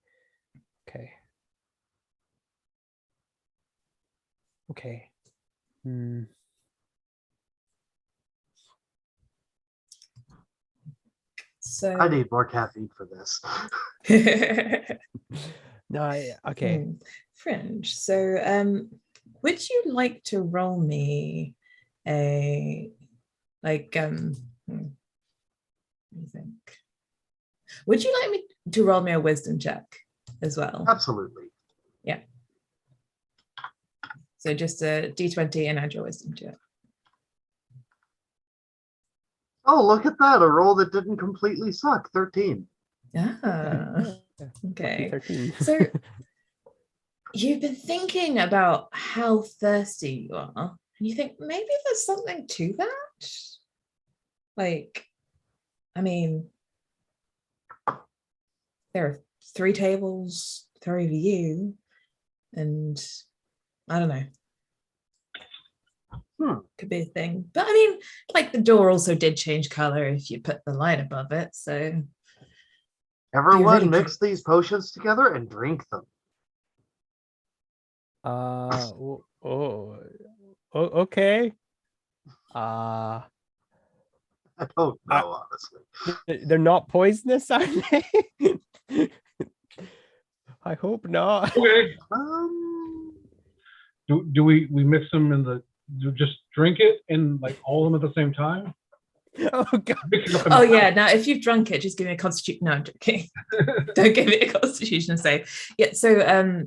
Hmm.
So
I need more caffeine for this.
No, okay.
Fringe. So would you like to roll me a what do you think? Would you like me to roll me a wisdom check as well?
Absolutely.
Yeah. So just a d20 and add your wisdom to it.
Oh, look at that. A roll that didn't completely suck. 13.
Ah,
Yeah.
okay.
13.
So you've been thinking about how thirsty you are, and you think maybe there's something to that. Like, I mean, there are 3 tables, 3 of you, and I don't know. Could be a thing. But I mean, like the door also did change color if you put the light above it. So
Everyone
really
mix these potions together and drink them.
Okay.
I don't
I-
know, honestly.
They're not poisonous, are they? I hope not.
Okay.
Um,
Do we mix them in the? Do just drink it and like all of them at the same time?
Oh god.
Mix it up in
Oh
the
yeah, now if you've drunk it, just give me a constitution. No, I'm joking. Don't give me a constitution save. Yeah, so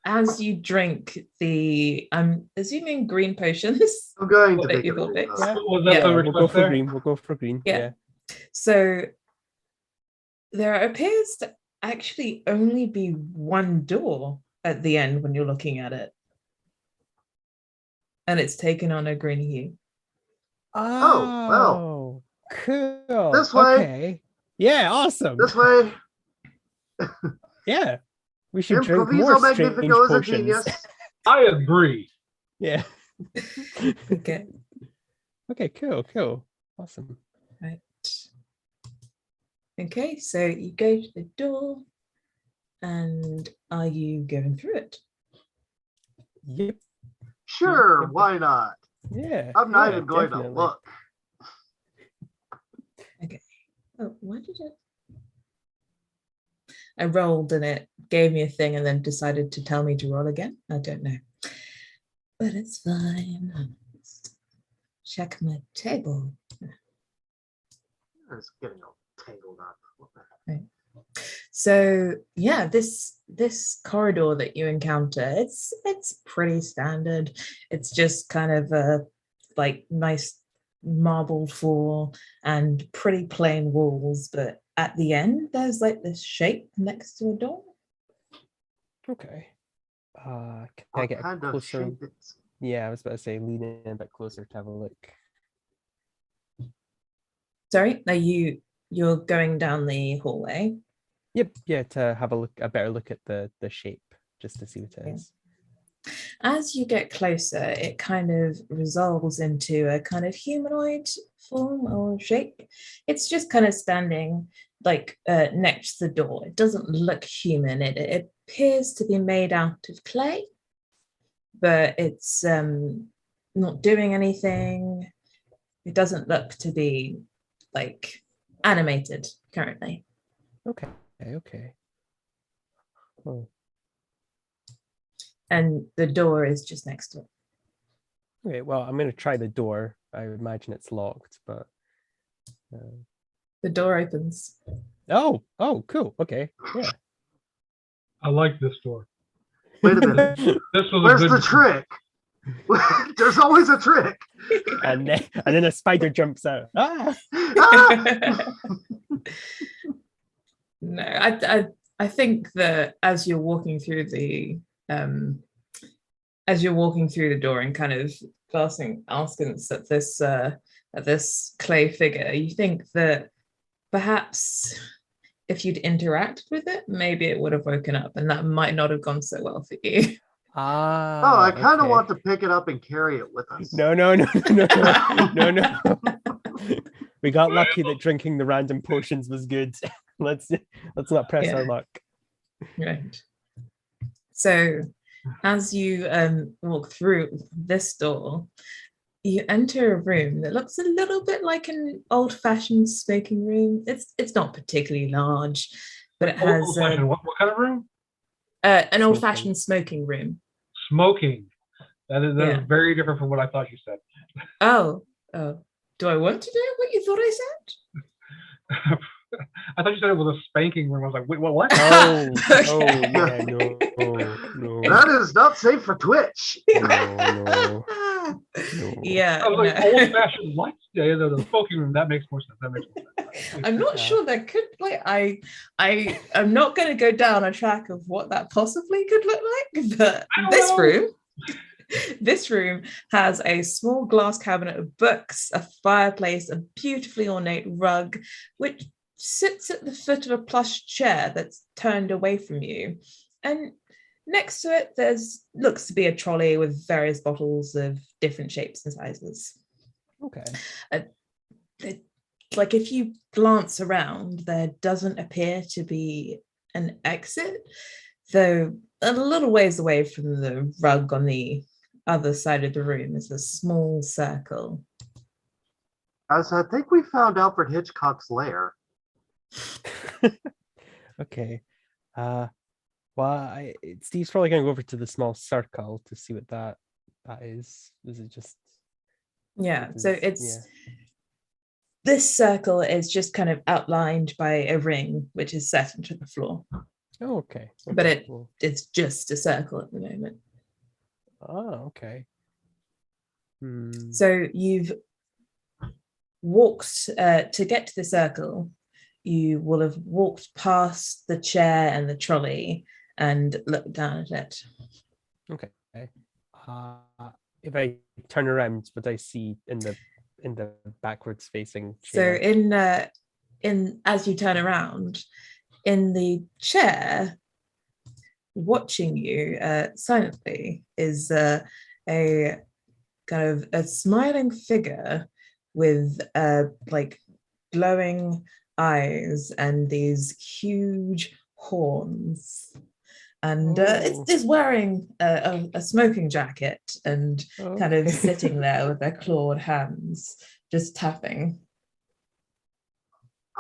as you drink the, I'm assuming green potions.
I'm going to
What
make
you
it.
will
green,
fix.
though.
Yeah.
Was that
Yeah.
the
We'll go
request
for
there?
green. We'll go for green.
Yeah.
Yeah.
So there appears to actually only be one door at the end when you're looking at it. And it's taken on a green hue.
Oh, well.
Cool.
This way.
Okay. Yeah, awesome.
This way.
Yeah. We should drink more
Improviso
strange
Magnifico is a
potions.
genius.
I agree.
Yeah.
Okay.
Okay, cool. Awesome.
Right. Okay, so you go to the door, and are you going through it?
Yep.
Sure,
Yep.
why not?
Yeah.
I'm not
yeah,
even going
definitely.
to look.
Oh, why did it? I rolled and it gave me a thing and then decided to tell me to roll again. I don't know. But it's fine. Let's check my table.
It's getting all tangled up. What the heck?
Right. So yeah, this corridor that you encounter, it's pretty standard. It's just kind of a like nice marble floor and pretty plain walls, but at the end there's like this shape next to a door.
Okay. Can I
What
get a
kind of
closer?
shape is
Yeah, I was about to say lean in a bit closer to have a look.
Sorry, are you're going down the hallway?
Yep, yeah, to have a better look at the shape, just to see what it
Yeah.
is.
As you get closer, it kind of resolves into a kind of humanoid form or shape. It's just kind of standing like next to the door. It doesn't look human. It appears to be made out of clay, but it's not doing anything. It doesn't look to be like animated currently.
Okay. Oh,
And the door is just next to it.
okay. Well, I'm gonna try the door. I imagine it's locked, but
The door opens.
Oh, cool. Okay. Yeah.
I like this door.
Wait a minute.
This was
Where's
a good
the trick? There's always a trick.
and then a spider jumps out. Ah!
Ah!
No, I think that as you're walking through the door and kind of glancing askance at this clay figure, you think that perhaps if you'd interacted with it, maybe it would have woken up, and that might not have gone so well for you.
Ah.
Oh, I kind of
okay.
want to pick it up and carry it with us.
No. We got lucky that drinking the random potions was good. Let's not press our luck.
Right. So, as you walk through this door, you enter a room that looks a little bit like an old-fashioned smoking room. It's not particularly large, but it has
what kind of room?
an old-fashioned smoking room.
Smoking. That is
Yeah.
very different from what I thought you said.
Oh, do I want to know what you thought I said?
I thought you said it was a spanking room. I was like, wait, what?
Oh,
Okay.
yeah, no.
That is not safe for Twitch.
No.
Yeah,
I was like,
no.
old-fashioned lights. Yeah, the smoking room. That makes more sense.
I'm not sure that could I'm not going to go down a track of what that possibly could look like, but this room has a small glass cabinet of books, a fireplace, a beautifully ornate rug, which sits at the foot of a plush chair that's turned away from you. And next to it, looks to be a trolley with various bottles of different shapes and sizes.
Okay.
Like if you glance around, there doesn't appear to be an exit, though a little ways away from the rug on the other side of the room is a small circle.
As I think we found Alfred Hitchcock's lair.
Okay. Well, Steve's probably gonna go over to the small circle to see what that is. Is it just?
Yeah. So this circle is just kind of outlined by a ring, which is set into the floor.
Oh, okay.
But
Cool.
it's just a circle at the moment.
Oh, okay.
So you've walked to get to the circle. You will have walked past the chair and the trolley and looked down at it.
Okay. If I turn around, what I see in the backwards facing chair.
So in as you turn around, in the chair, watching you silently is a kind of a smiling figure with like glowing eyes and these huge horns, and it's wearing a smoking jacket and kind of sitting there with their clawed hands just tapping.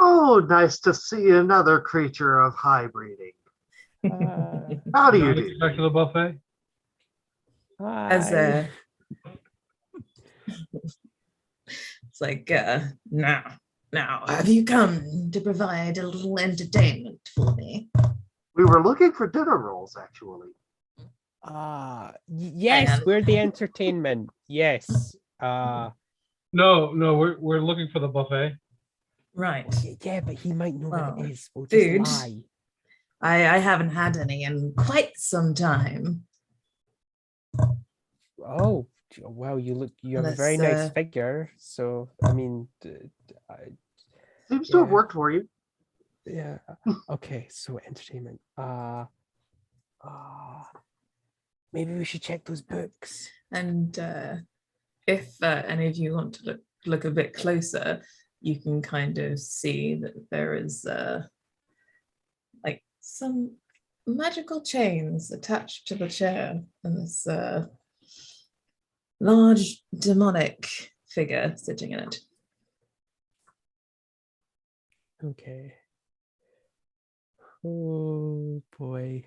Oh, nice to see another creature of high breeding. How do you do?
Back to the buffet.
As it's like now have you come to provide a little entertainment for me?
We were looking for dinner rolls, actually.
Yes, we're the entertainment. Yes.
No, we're looking for the buffet.
Right.
Yeah, but he might know what it is. We'll just
Dude,
lie.
I haven't had any in quite some time.
Oh, well, you have a very nice figure. So, I mean,
Seems to have worked for you.
Yeah. Okay, so entertainment. Maybe we should check those books.
And if any of you want to look a bit closer, you can kind of see that there is like some magical chains attached to the chair, and this large demonic figure sitting in it.
Okay. Oh boy.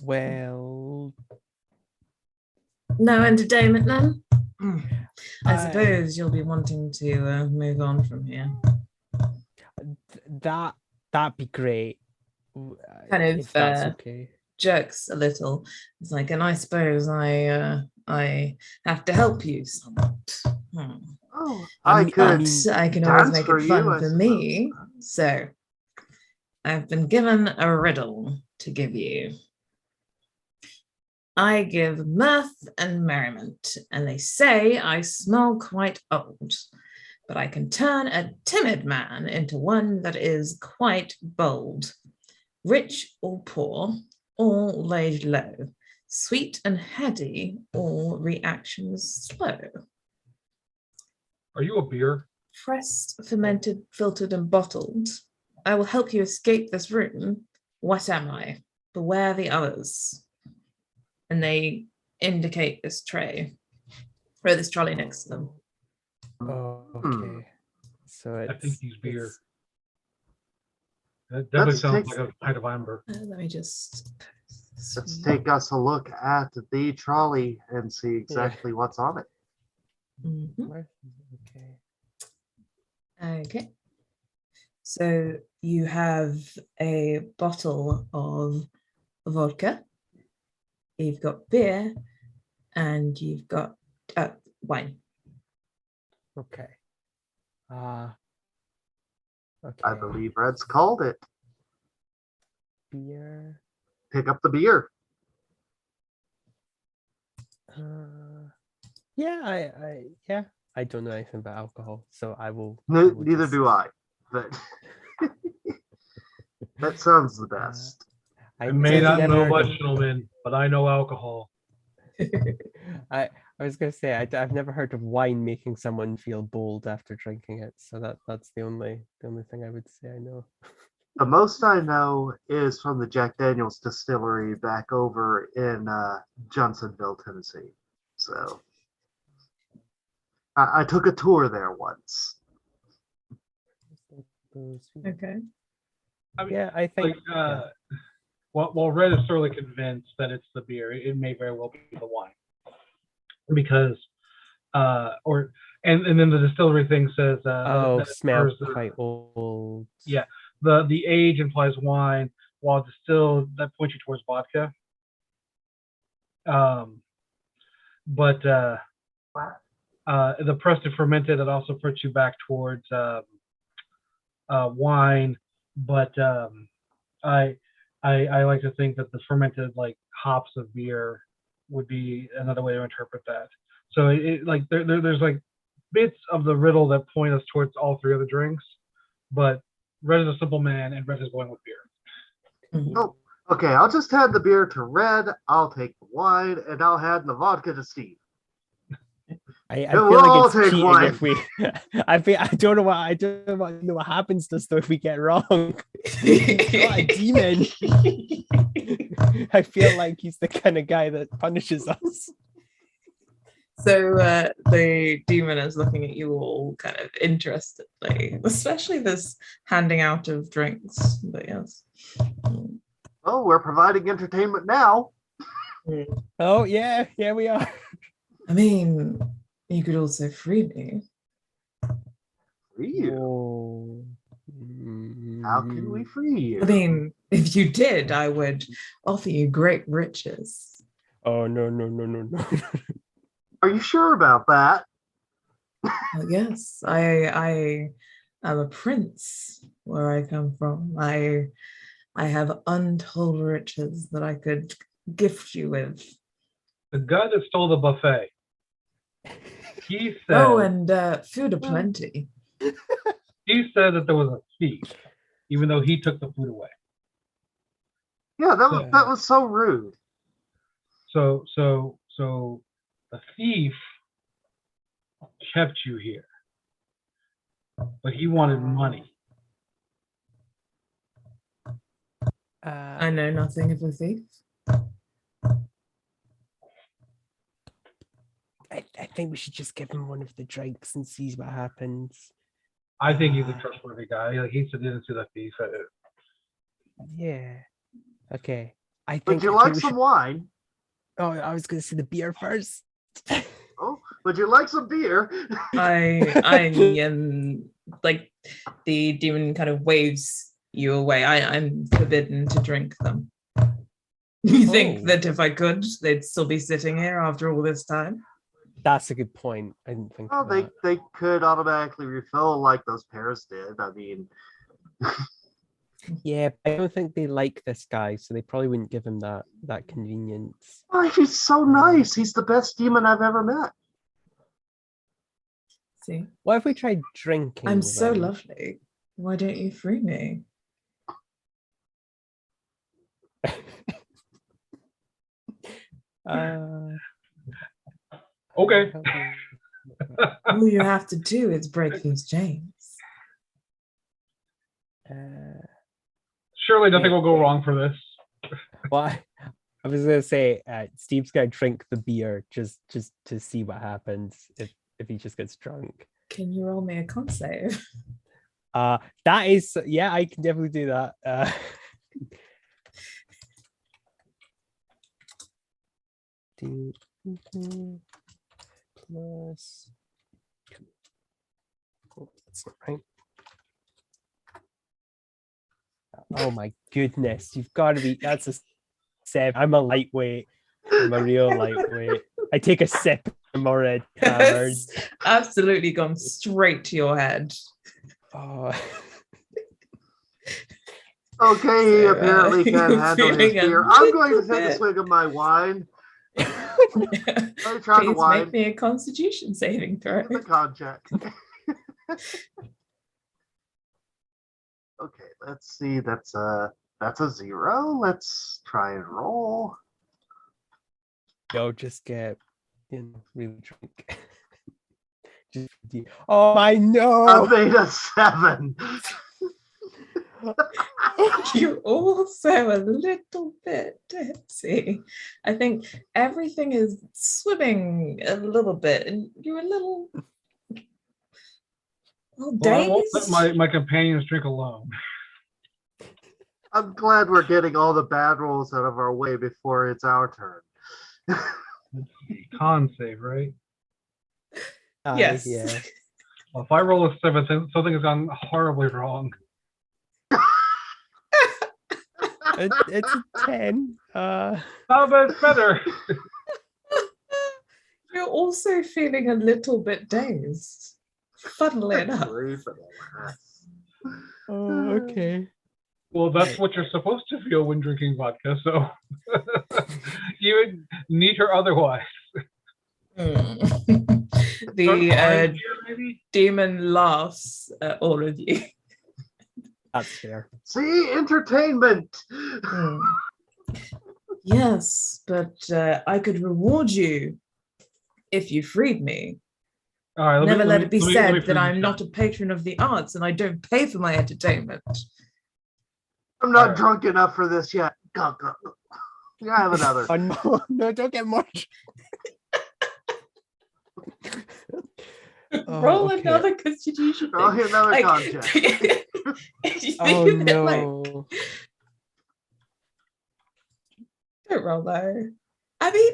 Well,
No entertainment then? I
I-
suppose you'll be wanting to move on from here.
That'd be great.
Kind of
If that's okay.
jerks a little. It's like, and I suppose I have to help you somewhat.
Oh,
I
I
mean-
could
But I can always
dance
make
for
it
you,
fun
I
for
suppose.
me. So I've been given a riddle to give you. I give mirth and merriment, and they say I smell quite old, but I can turn a timid man into one that is quite bold. Rich or poor, all laid low, sweet and heady, all reactions slow.
Are you a beer?
Pressed, fermented, filtered, and bottled. I will help you escape this room. What am I? Beware the others. And they indicate this tray, or this trolley next to them.
Oh,
Hmm.
okay. So
I think he's beer.
it's-
That definitely
Let's
sounds
take-
like a pint of amber.
Let me just.
Let's take us a look at the trolley and see exactly what's on it.
Mhm.
Okay.
Okay. So you have a bottle of vodka, you've got beer, and you've got wine.
Okay. Okay.
I believe Red's called it.
Beer.
Pick up the beer.
Yeah, yeah. I don't know anything about alcohol, so I will.
No, neither do I. But that sounds the best.
I may not
never
know
heard
much,
of-
gentlemen, but I know alcohol.
I was gonna say I've never heard of wine making someone feel bold after drinking it, so that's the only thing I would say I know.
The most I know is from the Jack Daniels distillery back over in Johnsonville, Tennessee. So I took a tour there once.
Okay.
I mean,
Yeah, I think.
Like, while Red is thoroughly convinced that it's the beer, it may very well be the wine, because and then the distillery thing says
Oh,
that it
smells
prefers the-
quite old.
Yeah. the age implies wine, while distilled that points you towards vodka. But the pressed and fermented, that also puts you back towards wine. But I like to think that the fermented, like, hops of beer would be another way to interpret that. So like there's like bits of the riddle that point us towards all three of the drinks, but Red is a simple man, and Red is going with beer.
Oh, okay. I'll just hand the beer to Red. I'll take the wine, and I'll hand the vodka to Steve.
I
We'll
feel like
all
it's
take
cheating
one.
if we. I don't know what happens to us though if we get wrong. He's not a demon. I feel like he's the kind of guy that punishes us.
So the demon is looking at you all kind of interestedly, especially this handing out of drinks. But yes.
Oh, we're providing entertainment now.
Oh yeah, we are.
I mean, you could also free me.
Free you?
Oh.
How can we free you?
I mean, if you did, I would offer you great riches.
Oh no.
Are you sure about that?
Yes, I am a prince where I come from. I have untold riches that I could gift you with.
The guy that stole the buffet, he said.
Oh, and food aplenty.
He said that there was a thief, even though he took the food away.
Yeah, that was so rude.
So the thief kept you here, but he wanted money.
I know nothing of a thief.
I think we should just give him one of the drinks and see what happens.
I think he's a trustworthy guy. Like, he said, didn't see the thief.
Yeah. Okay. I
Would
think.
you
I
like
think we
some
should-
wine?
Oh, I was going to say the beer first.
Oh, would you like some beer?
I like the demon kind of waves you away. I'm forbidden to drink them. You think
Oh.
that if I could, they'd still be sitting here after all this time?
That's a good point. I didn't think
Oh,
of that.
they could automatically refill like those pears did. I mean,
Yeah, but I don't think they like this guy, so they probably wouldn't give him that convenience.
oh, he's so nice. He's the best demon I've ever met.
See,
What if we tried drinking?
I'm so
them?
lovely. Why don't you free me?
Okay.
All you have to do is break these chains.
Surely nothing will go wrong for this.
Well, I was gonna say Steve's gonna drink the beer just to see what happens if he just gets drunk.
Can you roll me a con save?
That is, yeah, I can definitely do that. Plus, oh, that's not right. Oh my goodness, you've got to be, that's a 7. I'm a lightweight. I'm a real lightweight. I take a sip, I'm already hammered.
It's absolutely gone straight to your head.
Oh.
Okay, he
So,
apparently can't
you're
handle his
feeling a
beer. I'm going to
little
take a
bit-
swig of my wine. Let me try the
Please
wine.
make me a constitution saving throw.
The con check. Okay, let's see. That's a 0. Let's try and roll.
No, just get really drunk. Oh my
I
no!
made a 7.
You're also a little bit tipsy. I think everything is swimming a little bit, and you're a little
Well, I won't let
dazed.
my companions drink alone.
I'm glad we're getting all the bad rolls out of our way before it's our turn.
Con save, right?
Yes.
Yeah.
Well, if I roll a 7, then something has gone horribly wrong.
It's a 10.
Oh, but it's better.
You're also feeling a little bit dazed. Funnily enough.
Oh, okay.
Well, that's what you're supposed to feel when drinking vodka, so even neat or otherwise.
The
Orange beer, maybe?
demon laughs at all of you.
That's fair.
See, entertainment.
Yes, but I could reward you if you freed me.
All right,
Never let it be said
free
that
you,
I'm
Sean.
not a patron of the arts and I don't pay for my entertainment.
I'm not
Alright.
drunk enough for this yet. Go. You have another.
Oh no, no, don't get more. Oh,
Roll
okay.
another constitution.
Roll
thing.
another
Like,
con check.
you
Oh
think that, like,
no.
don't roll low. I mean,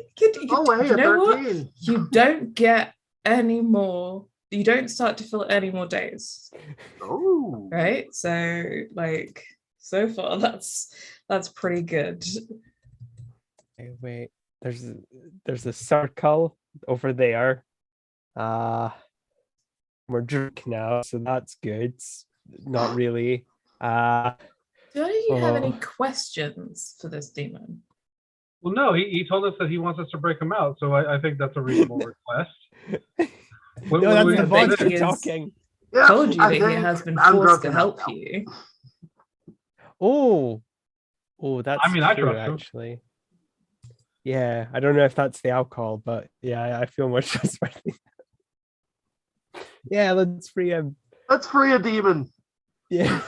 Oh, wait,
you
a
know what?
13.
You don't get any more. You don't start to feel any more days,
Oh.
right? So, like, so far, that's pretty good.
Okay, wait. There's a circle over there. We're drunk now, so that's good. Not really.
Do you have any
Oh.
questions for this demon?
Well, no, he told us that he wants us to break him out, so I think that's a reasonable request. What-
No,
what do
that's
we
the
do?
monster
He is-
talking.
Yeah,
Told you
I
that he
think
has been
I'm
forced
drunk
to
enough
help
now.
you.
Oh, that's
mean, I
true,
trust him.
actually. Yeah, I don't know if that's the alcohol, but yeah, I feel more trustworthy. Yeah, let's free him.
Let's free a demon.
Yeah.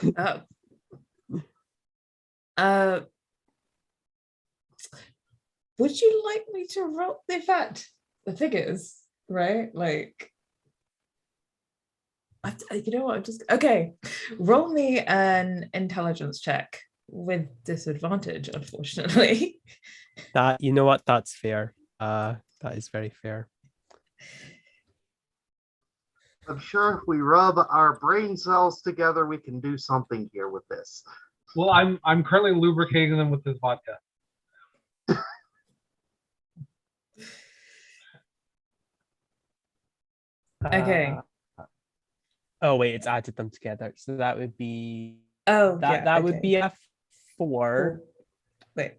Would you like me to roll the fact? The thing is, right? Like, you know what? I'm just okay. Roll me an intelligence check with disadvantage, unfortunately.
That, you know what? That's fair. That is very fair.
I'm sure if we rub our brain cells together, we can do something here with this.
Well, I'm currently lubricating them with this vodka.
Okay.
Oh wait, it's added them together. So that would be
Oh,
that
yeah,
would
okay.
be a 4.
Four. Wait.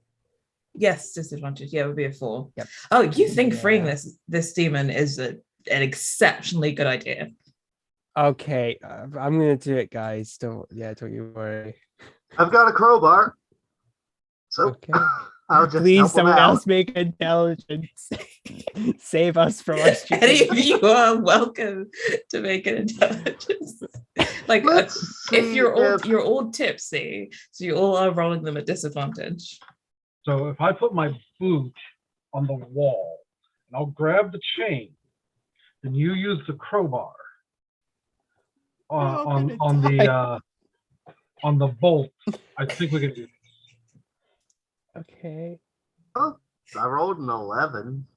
Yes, disadvantage. Yeah, it would be a 4.
Yep.
Oh, you think freeing
Yeah.
this demon is an exceptionally good idea.
Okay, I'm gonna do it, guys. Don't you worry.
I've got a crowbar, so
Okay.
I'll just
Please,
help him
someone
out.
else make intelligence. Save us from our
Any
stupidity.
of you are welcome to make an intelligence. Like
Let's
if
see
you're all tipsy, so you all are rolling them at disadvantage.
So if I put my boot on the wall and I'll grab the chain, then you use the crowbar
all
on
gonna
the bolt. I think we can do this.
Okay.
Oh, I rolled an 11.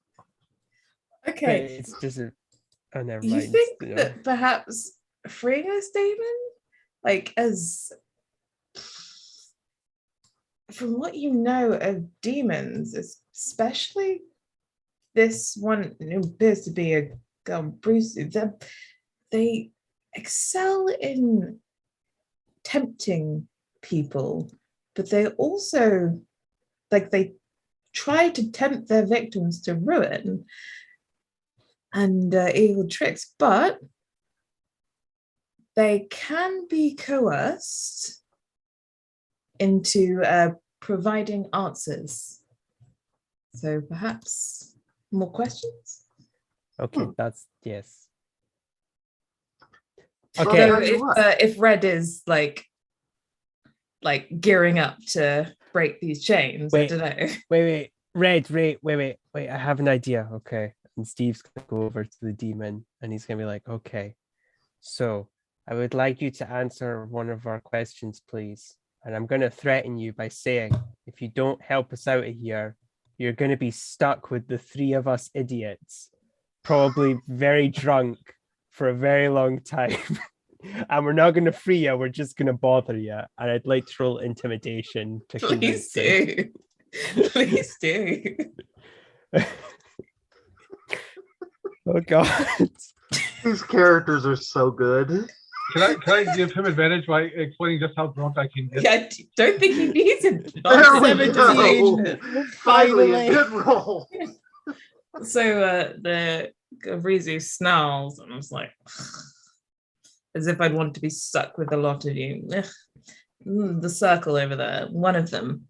But
Okay.
it's just oh, never
You
mind.
think
You know.
that perhaps freeing this demon, like as from what you know of demons, especially this one who appears to be a Bruce, they excel in tempting people, but they also they try to tempt their victims to ruin and evil tricks, but they can be coerced into providing answers. So perhaps more questions?
Okay, that's yes.
Well,
Okay.
tell you
If Red is like gearing up to break these chains,
Wait.
I don't know.
Wait. Red, wait. I have an idea. Okay. And Steve's gonna go over to the demon and he's gonna be like, okay, so I would like you to answer one of our questions, please. And I'm gonna threaten you by saying, if you don't help us out of here, you're gonna be stuck with the 3 of us idiots, probably very drunk for a very long time. And we're not gonna free you, we're just gonna bother you. And I'd like to roll intimidation to
Please
convince him.
do. Please do.
Oh god.
These characters are so good.
Can I give him advantage by explaining just how drunk I can get?
Yeah, I don't think he needs it.
There we
Intimidation.
go. Finally, a good roll.
So the Rizu snarls and I was like, as if I'd want to be stuck with a lot of you. The circle over there, one of them.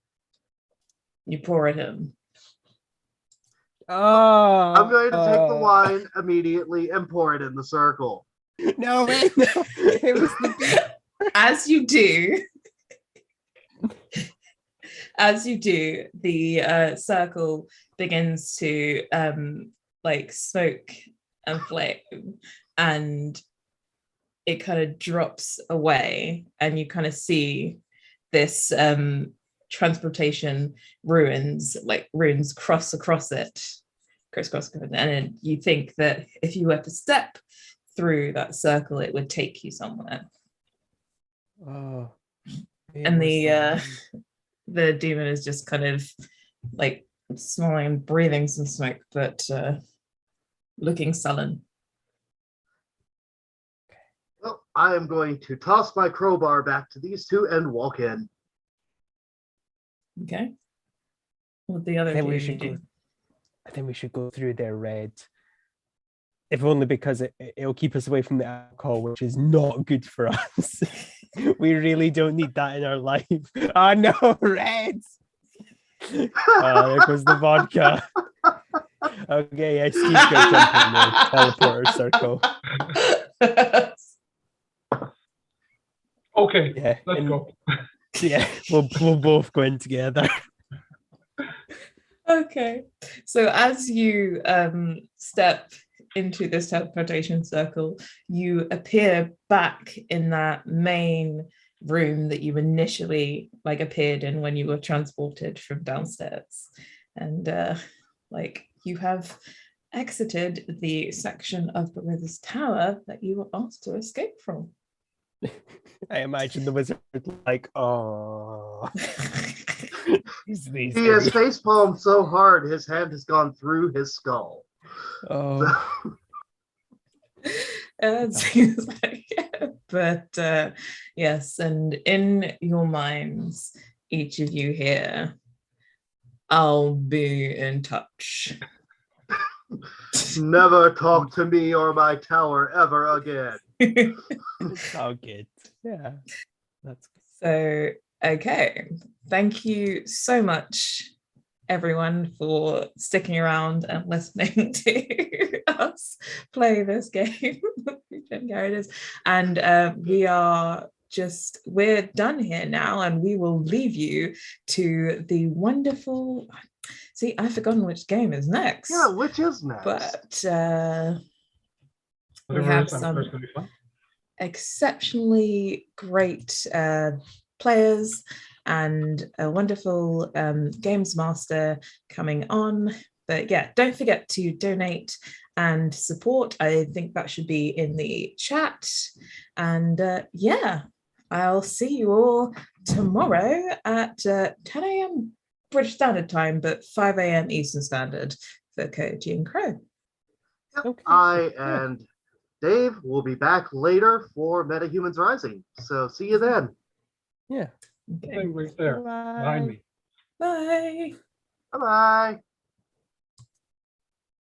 You pour at him.
Oh,
I'm going to take the wine immediately and pour it in the circle.
No, wait, no. It was the
As you do, the circle begins to smoke and flame, and it kind of drops away, and you kind of see this transportation ruins crisscross it, and you think that if you were to step through that circle, it would take you somewhere.
Oh,
And the demon is just kind of like smelling and breathing some smoke, but looking sullen.
Well, I am going to toss my crowbar back to these 2 and walk in.
Okay. What the other
I think
two
we
you
should
do?
go. I think we should go through their red. If only because it'll keep us away from the alcohol, which is not good for us. We really don't need that in our life. Oh no, reds! Oh, there goes the vodka. Okay, yeah, Steve's gonna jump in the teleporter circle.
Okay,
Yeah,
let's go.
Yeah, we'll both go in together.
Okay. So as you step into this teleportation circle, you appear back in that main room that you initially appeared in when you were transported from downstairs, and you have exited the section of the Wither's Tower that you were asked to escape from.
I imagine the wizard like, oh, these
He has facepalmed so hard his hand has gone through his skull.
oh.
It seems like it. But yes, and in your minds, each of you here, I'll be in touch.
Never talk to me or my tower ever again.
It's all good. Yeah, that's good.
So, okay. Thank you so much, everyone, for sticking around and listening to us play this game. And we're done here now, and we will leave you to the wonderful. See, I've forgotten which game is next.
Yeah, which is next?
But we
Whatever
have
it is, I'm sure it's
some
gonna be fun.
exceptionally great players and a wonderful games master coming on. But yeah, don't forget to donate and support. I think that should be in the chat. And yeah, I'll see you all tomorrow at 10 a.m. British Standard Time, but 5 a.m. Eastern Standard for Koji and Crow.
Yep.
Okay.
I and Dave will be back later for MetaHumans Rising. So see you then.
Yeah.
Okay.
Thing right there behind me.
Bye.
Bye-bye.